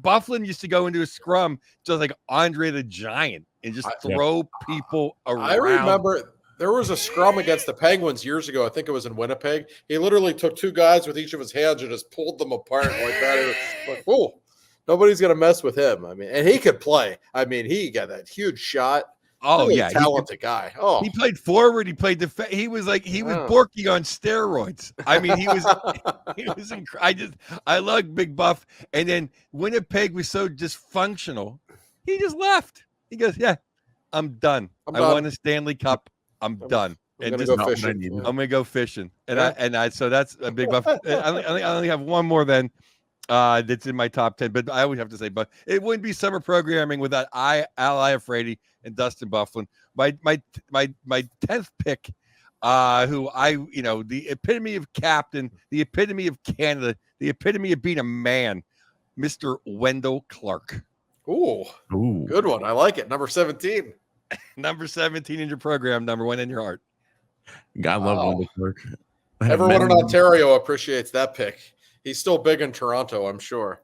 Byfuglien used to go into a scrum just like Andre the Giant and just throw people around. I remember there was a scrum against the Penguins years ago. I think it was in Winnipeg. He literally took 2 guys with each of his hands and just pulled them apart like that. It was like, oh, nobody's going to mess with him. I mean, and he could play. I mean, he got that huge shot. Oh, yeah. Talented guy. Oh, he played forward. He played defense. He was Borky on steroids. I mean, he was I love Big Buff. And then Winnipeg was so dysfunctional. He just left. He goes, yeah, I'm done. I won a Stanley Cup. I'm done. I'm going to go fishing. I'm going to go fishing. And so that's a Big Buff. I only have one more then. That's in my top 10, but I always have to say, but it wouldn't be summer programming without Al Iafrate and Dustin Byfuglien. My 10th pick, who the epitome of captain, the epitome of Canada, the epitome of being a man, Mr. Wendell Clark. Ooh, good one. I like it. Number 17. Number 17 in your program, number 1 in your heart. God love Wendell Clark. Everyone in Ontario appreciates that pick. He's still big in Toronto, I'm sure.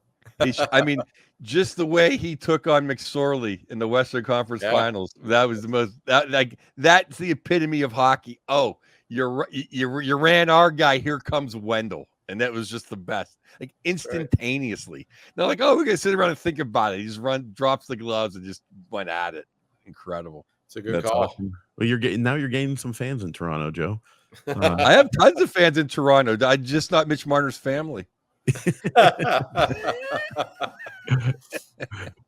I mean, just the way he took on McSorley in the Western Conference Finals, that was the most. That's the epitome of hockey. Oh, you ran our guy. Here comes Wendell, and that was just the best. Like instantaneously. They're like, oh, we're gonna sit around and think about it. He just drops the gloves, and just went at it. Incredible. It's a good call. Awesome. Well, you're gaining some fans in Toronto, Joe. I have tons of fans in Toronto. I just not Mitch Marner's family.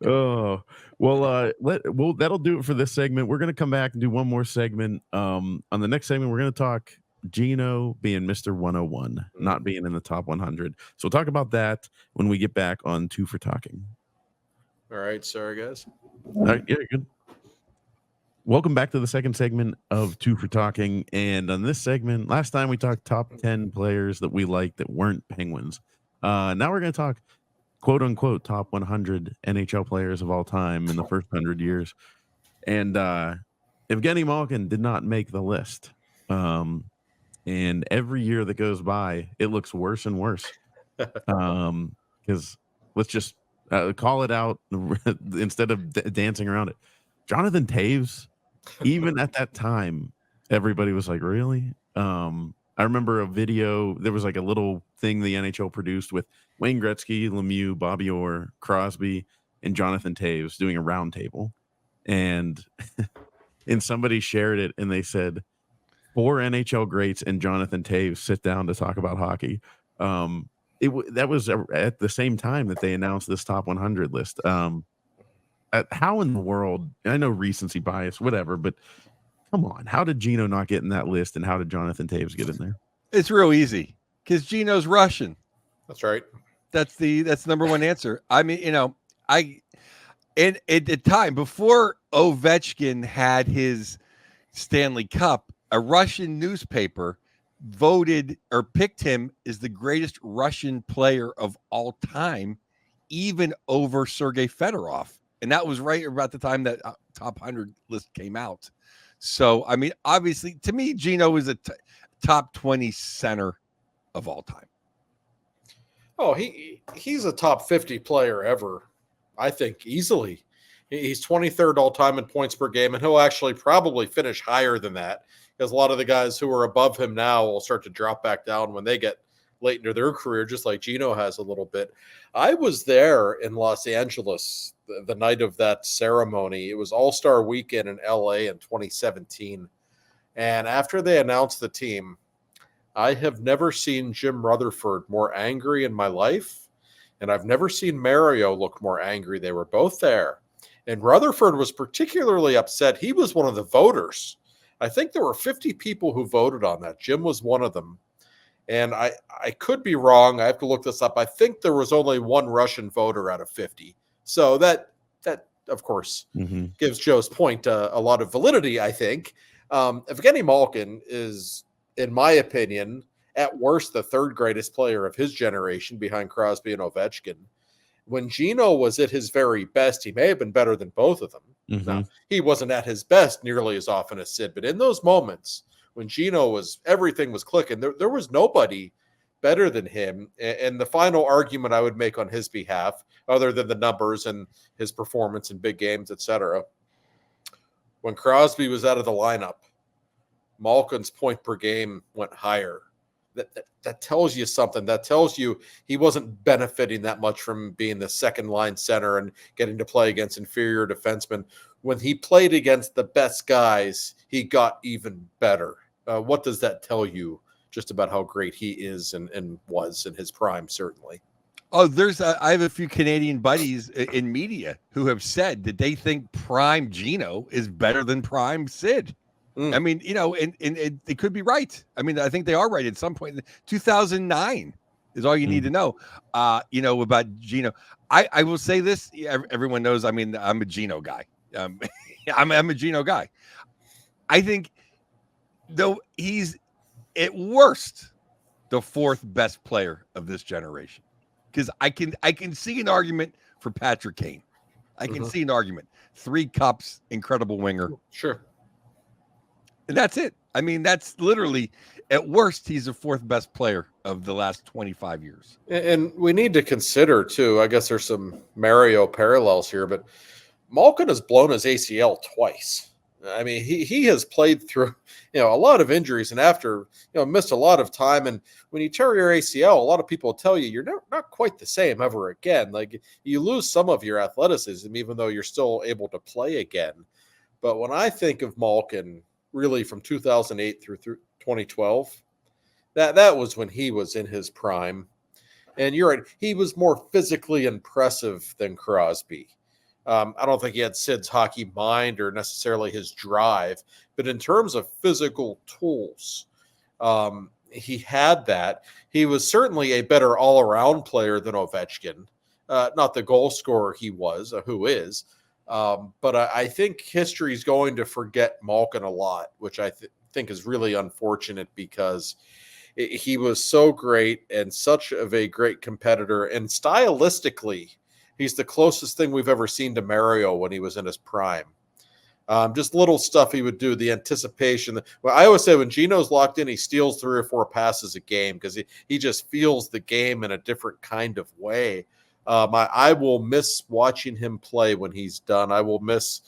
Oh well, that'll do it for this segment. We're gonna come back and do one more segment. On the next segment, we're gonna talk Geno being Mr. 101, not being in the top 100. So we'll talk about that when we get back on Two for Talking. All right, sorry guys. All right, yeah, good. Welcome back to the second segment of Two for Talking. And on this segment, last time we talked top 10 players that we liked that weren't Penguins. Now we're going to talk quote unquote top 100 NHL players of all time in the first 100 years. And Evgeni Malkin did not make the list. And every year that goes by, it looks worse and worse. Because let's just call it out instead of dancing around it. Jonathan Toews, even at that time, everybody was like, really? I remember a video. There was like a little thing the NHL produced with Wayne Gretzky, Lemieux, Bobby Orr, Crosby, and Jonathan Toews doing a round table. And somebody shared it and they said, 4 NHL greats and Jonathan Toews sit down to talk about hockey. That was at the same time that they announced this top 100 list. how in the world? I know recency bias, whatever, but come on, how did Geno not get in that list, and how did Jonathan Taves get in there? It's real easy because Geno's Russian. That's right. That's the number one answer. I mean, at the time before Ovechkin had his Stanley Cup, a Russian newspaper voted or picked him as the greatest Russian player of all time, even over Sergei Fedorov. And that was right about the time that top 100 list came out. So, I mean, obviously, to me, Geno is a top 20 center of all time. Oh, he's a top 50 player ever, I think, easily. He's 23rd all time in points per game, and he'll actually probably finish higher than that because a lot of the guys who are above him now will start to drop back down when they get late into their career, just like Geno has a little bit. I was there in Los Angeles the night of that ceremony. It was All-Star Weekend in LA in 2017. And after they announced the team, I have never seen Jim Rutherford more angry in my life, and I've never seen Mario look more angry. They were both there. And Rutherford was particularly upset. He was one of the voters. I think there were 50 people who voted on that. Jim was one of them. And I could be wrong. I have to look this up. I think there was only one Russian voter out of 50. So that of course, gives Joe's point a lot of validity, I think. Evgeni Malkin is, in my opinion, at worst, the third greatest player of his generation behind Crosby and Ovechkin. When Geno was at his very best, he may have been better than both of them. Now, he wasn't at his best nearly as often as Sid, but in those moments when Geno everything was clicking, there was nobody better than him. And the final argument I would make on his behalf, other than the numbers and his performance in big games, etc., when Crosby was out of the lineup, Malkin's point per game went higher. That tells you something. That tells you he wasn't benefiting that much from being the second line center and getting to play against inferior defensemen. When he played against the best guys, he got even better. What does that tell you just about how great he is and was in his prime, certainly? Oh, I have a few Canadian buddies in media who have said that they think prime Geno is better than prime Sid. I mean, and they could be right. I mean, I think they are right at some point. 2009 is all you need to know, about Geno. I will say this. Everyone knows, I mean, I'm a Geno guy. I'm a Geno guy. I think, though, he's at worst the fourth best player of this generation. Because I can see an argument for Patrick Kane. I can see an argument. 3 cups, incredible winger. Sure. And that's it. I mean, that's literally, at worst, he's the fourth best player of the last 25 years. And we need to consider, too, I guess there's some Mario parallels here, but Malkin has blown his ACL twice. I mean, he has played through, a lot of injuries and after, missed a lot of time. And when you tear your ACL, a lot of people tell you you're not quite the same ever again. Like, you lose some of your athleticism, even though you're still able to play again. But when I think of Malkin, really from 2008 through 2012, that was when he was in his prime. And you're right, he was more physically impressive than Crosby. I don't think he had Sid's hockey mind or necessarily his drive, but in terms of physical tools, he had that. He was certainly a better all-around player than Ovechkin. Not the goal scorer he was, who is, but I think history is going to forget Malkin a lot, which I think is really unfortunate because he was so great and such of a great competitor. And stylistically, he's the closest thing we've ever seen to Mario when he was in his prime. Just little stuff he would do, the anticipation. Well, I always say when Geno's locked in, he steals 3 or 4 passes a game because he just feels the game in a different kind of way. I will miss watching him play when he's done. I will miss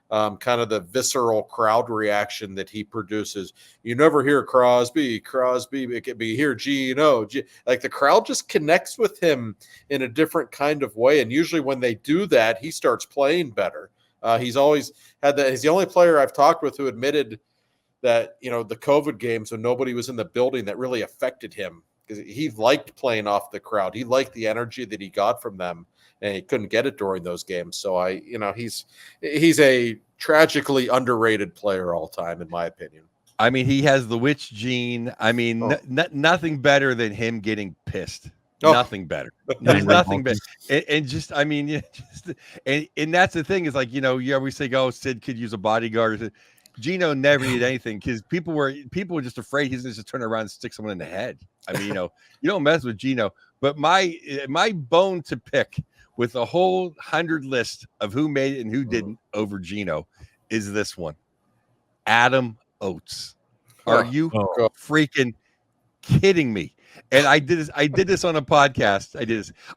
kind of the visceral crowd reaction that he produces. You never hear Crosby, it could be here, Geno. Like the crowd just connects with him in a different kind of way. And usually when they do that, he starts playing better. He's always had that. He's the only player I've talked with who admitted that, the COVID games when nobody was in the building that really affected him. because he liked playing off the crowd. He liked the energy that he got from them, and he couldn't get it during those games. So he's a tragically underrated player all time, in my opinion. I mean, he has the witch gene. I mean, nothing better than him getting pissed. Nothing better. There's nothing better. And just, I mean, and that's the thing is like, you always say, oh, Sid could use a bodyguard. Geno never did anything because people were just afraid he's going to just turn around and stick someone in the head. I mean, you don't mess with Geno. But my bone to pick with a whole 100 list of who made it and who didn't over Geno is this one. Adam Oates. Are you freaking kidding me? And I did this on a podcast.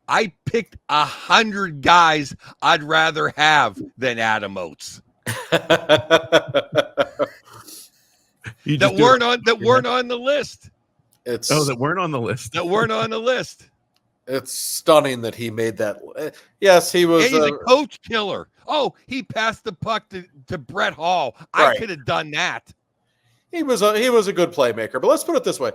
I picked 100 guys I'd rather have than Adam Oates. that weren't on the list. That weren't on the list. That weren't on the list. It's stunning that he made that. Yes, he was. He's a coach killer. Oh, he passed the puck to Brett Hall. I could have done that. He was a good playmaker, but let's put it this way.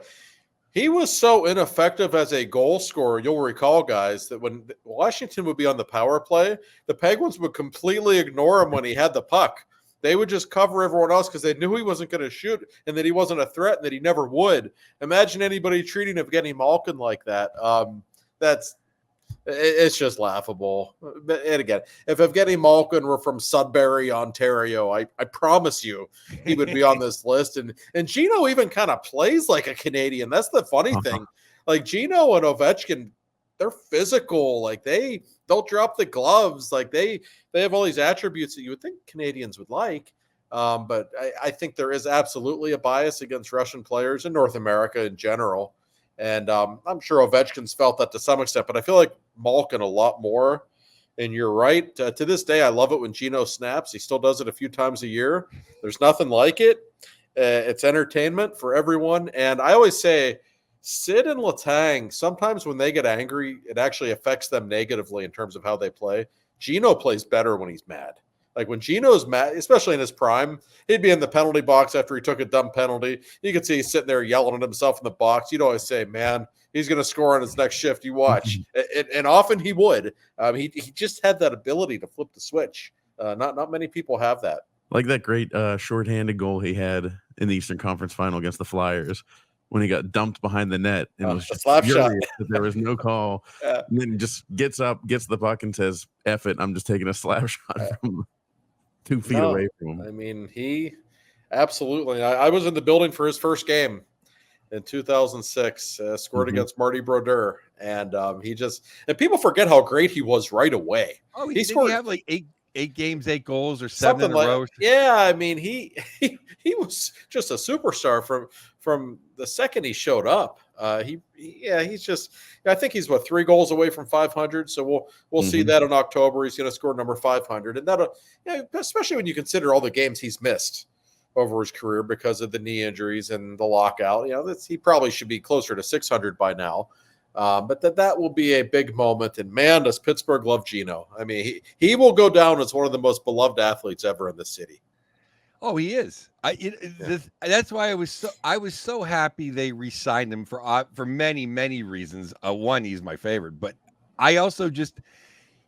He was so ineffective as a goal scorer. You'll recall, guys, that when Washington would be on the power play, the Penguins would completely ignore him when he had the puck. They would just cover everyone else because they knew he wasn't going to shoot and that he wasn't a threat and that he never would. Imagine anybody treating Evgeni Malkin like that. It's just laughable. And again, if Evgeni Malkin were from Sudbury, Ontario, I promise you he would be on this list. And Geno even kind of plays like a Canadian. That's the funny thing. Like Geno and Ovechkin, they're physical. Like they'll drop the gloves. Like they have all these attributes that you would think Canadians would like. But I think there is absolutely a bias against Russian players in North America in general. And I'm sure Ovechkin's felt that to some extent, but I feel like Malkin a lot more. And you're right. To this day, I love it when Geno snaps. He still does it a few times a year. There's nothing like it. It's entertainment for everyone. And I always say, Sid and Letang, sometimes when they get angry, it actually affects them negatively in terms of how they play. Geno plays better when he's mad. Like when Geno's mad, especially in his prime, he'd be in the penalty box after he took a dumb penalty. You could see he's sitting there yelling at himself in the box. You'd always say, man, he's going to score on his next shift. You watch. And often he would. He just had that ability to flip the switch. Not many people have that. Like that great shorthanded goal he had in the Eastern Conference Final against the Flyers when he got dumped behind the net and was just slap shot. That there was no call. And then just gets up, gets the puck and says, F it, I'm just taking a slap shot from 2 feet away from him. I mean, he absolutely. I was in the building for his first game in 2006. Scored against Marty Brodeur, and and people forget how great he was right away. Oh, he scored. He have like eight games, 8 goals, or 7 in a row. Yeah, I mean, he was just a superstar from the second he showed up. He's just. I think he's 3 goals away from 500. So we'll see that in October. He's going to score number 500, and that'll, especially when you consider all the games he's missed over his career because of the knee injuries and the lockout. He probably should be closer to 600 by now. But that will be a big moment. And man, does Pittsburgh love Geno. I mean, he will go down as one of the most beloved athletes ever in the city. Oh, he is. That's why I was so happy they re-signed him for many, many reasons. One, he's my favorite, but I also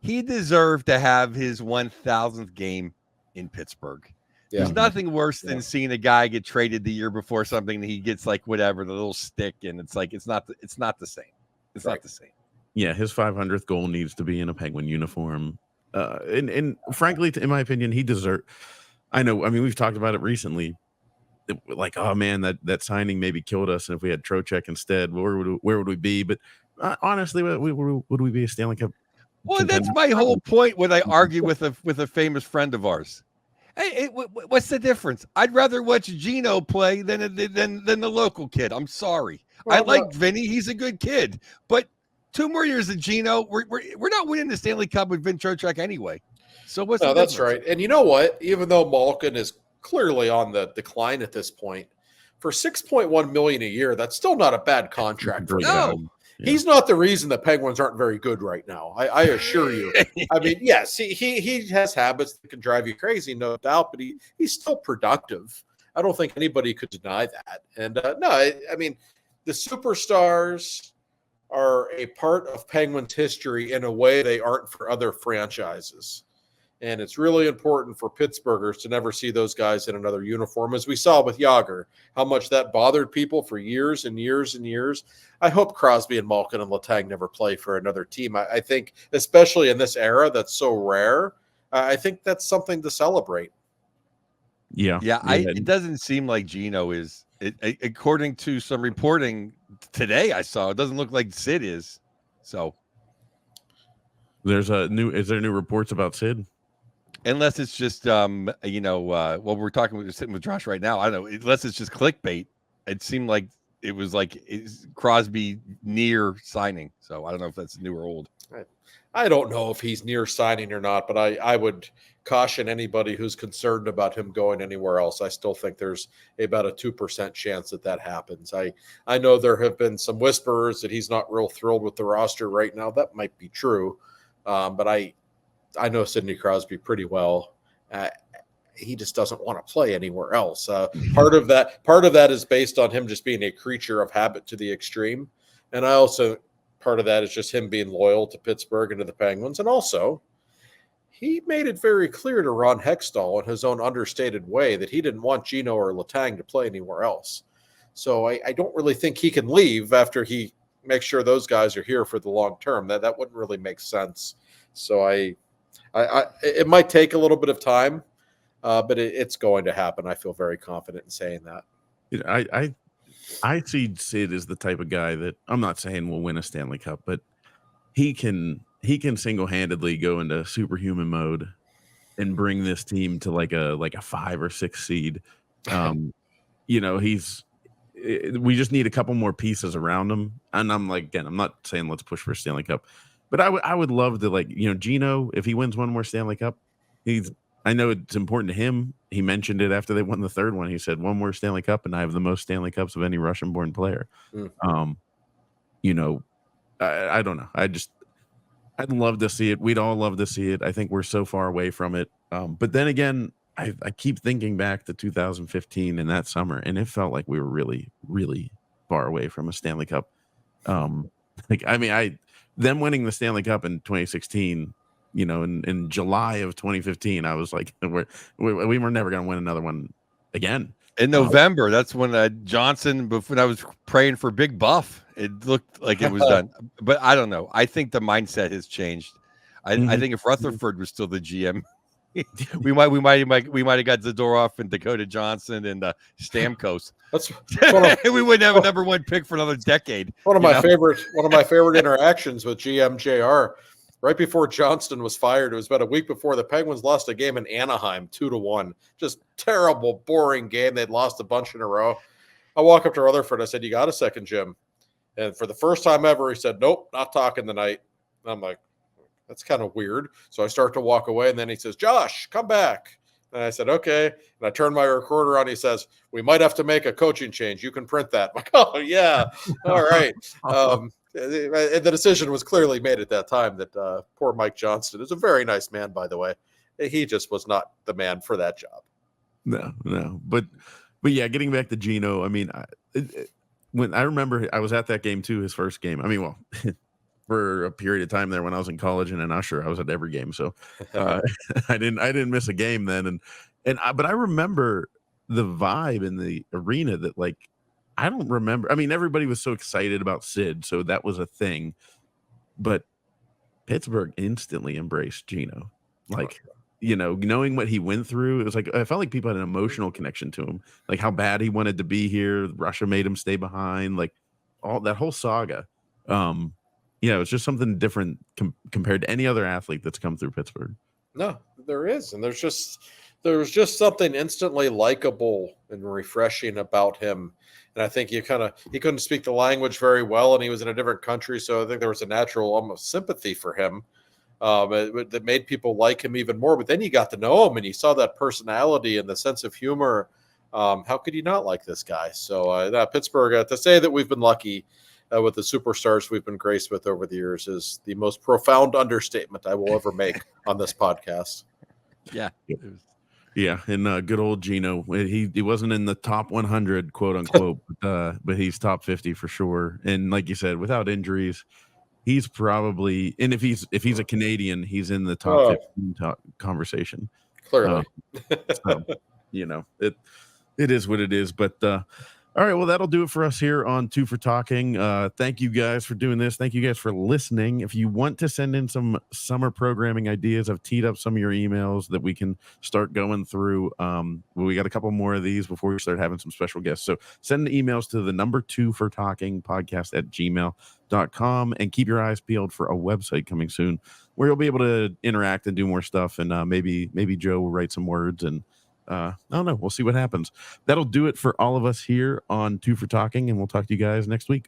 he deserved to have his 1,000th game in Pittsburgh. Yeah. There's nothing worse than seeing a guy get traded the year before something. He gets like whatever, the little stick, and it's like it's not the same. It's not the same. Yeah, his 500th goal needs to be in a Penguin uniform. And frankly, in my opinion, he deserves. I know. I mean, we've talked about it recently. Like, oh man, that signing maybe killed us, and if we had Trocheck instead, where would we be? But honestly, would we be a Stanley Cup? Well, that's my whole point when I argue with a famous friend of ours. Hey, what's the difference? I'd rather watch Geno play than the local kid. I'm sorry. Well, I like Vinny. He's a good kid. But 2 more years of Geno, we're not winning the Stanley Cup with Vin Trocheck anyway. So what's the difference? That's right. And you know what? Even though Malkin is clearly on the decline at this point, for $6.1 million a year, that's still not a bad contract for him. Yeah. He's not the reason the Penguins aren't very good right now. I assure you. I mean, yes, he has habits that can drive you crazy, no doubt, but he's still productive. I don't think anybody could deny that. And I mean, the superstars are a part of Penguins history in a way they aren't for other franchises. And it's really important for Pittsburghers to never see those guys in another uniform, as we saw with Yager, how much that bothered people for years and years and years. I hope Crosby and Malkin and Letang never play for another team. I think, especially in this era that's so rare, I think that's something to celebrate. Yeah. It doesn't seem like Geno is. According to some reporting today, I saw it doesn't look like Sid is. So is there new reports about Sid? Unless it's just we're sitting with Josh right now. I don't know. Unless it's just clickbait. It seemed like it was like Crosby near signing. So I don't know if that's new or old. I don't know if he's near signing or not, but I would caution anybody who's concerned about him going anywhere else. I still think there's about a 2% chance that happens. I know there have been some whisperers that he's not real thrilled with the roster right now. That might be true, but I know Sidney Crosby pretty well. He just doesn't want to play anywhere else. Part of that is based on him just being a creature of habit to the extreme. And part of that is just him being loyal to Pittsburgh and to the Penguins. And also, he made it very clear to Ron Hextall in his own understated way that he didn't want Geno or Letang to play anywhere else. So I don't really think he can leave after he makes sure those guys are here for the long term. That wouldn't really make sense. So it might take a little bit of time, but it's going to happen. I feel very confident in saying that. I see Sid as the type of guy that I'm not saying will win a Stanley Cup, but he can single-handedly go into superhuman mode and bring this team to like a 5 or 6 seed. We just need a couple more pieces around him. And I'm not saying let's push for a Stanley Cup, but I would love to Geno, if he wins one more Stanley Cup, I know it's important to him. He mentioned it after they won the third one. He said, one more Stanley Cup, and I have the most Stanley Cups of any Russian-born player. I don't know. I'd love to see it. We'd all love to see it. I think we're so far away from it. But then again, I keep thinking back to 2015 and that summer, and it felt like we were really, really far away from a Stanley Cup. Them winning the Stanley Cup in 2016, in July of 2015, I was like, we were never going to win another one again. In November, that's when Johnson, when I was praying for Big Buff, it looked like it was done. But I don't know. I think the mindset has changed. I think if Rutherford was still the GM, we might have got Zadorov and Dakota Johnson and Stamkos. We wouldn't have a number 1 pick for another decade. One of my favorite interactions with GM JR. Right before Johnston was fired, it was about a week before the Penguins lost a game in Anaheim, 2-1. Just terrible, boring game. They'd lost a bunch in a row. I walk up to Rutherford. I said, "You got a second, Jim?" And for the first time ever, he said, "Nope, not talking tonight." And I'm like, that's kind of weird. So I start to walk away, and then he says, "Josh, come back." And I said, "Okay." And I turn my recorder on. He says, "We might have to make a coaching change. You can print that." I'm like, "Oh, yeah. All right." The decision was clearly made at that time that poor Mike Johnston is a very nice man, by the way. He just was not the man for that job. No. But yeah, getting back to Geno, when I remember I was at that game too, his first game. For a period of time there when I was in college and an usher, I was at every game. So I didn't miss a game then. But I remember the vibe in the arena that I don't remember. Everybody was so excited about Sid, so that was a thing. But Pittsburgh instantly embraced Geno. Knowing what he went through, it was I felt like people had an emotional connection to him. Like how bad he wanted to be here. Russia made him stay behind. All that whole saga. It was just something different compared to any other athlete that's come through Pittsburgh. No, there is. And there was just something instantly likable and refreshing about him. And I think he couldn't speak the language very well, and he was in a different country. So I think there was a natural almost sympathy for him that made people like him even more. But then you got to know him and you saw that personality and the sense of humor. How could you not like this guy? So Pittsburgh, to say that we've been lucky with the superstars we've been graced with over the years is the most profound understatement I will ever make on this podcast. Yeah. Yeah, and good old Geno. He wasn't in the top 100, quote unquote, but he's top 50 for sure. And like you said, without injuries, he's probably, and if he's a Canadian, he's in the top 15 conversation. Clearly. So, it is what it is. But all right, well, that'll do it for us here on Two for Talking. Thank you guys for doing this. Thank you guys for listening. If you want to send in some summer programming ideas, I've teed up some of your emails that we can start going through. We got a couple more of these before we start having some special guests. So send the emails to the number 2 for talking podcast at gmail.com, and keep your eyes peeled for a website coming soon where you'll be able to interact and do more stuff. And maybe Joe will write some words, and I don't know. We'll see what happens. That'll do it for all of us here on Two for Talking, and we'll talk to you guys next week.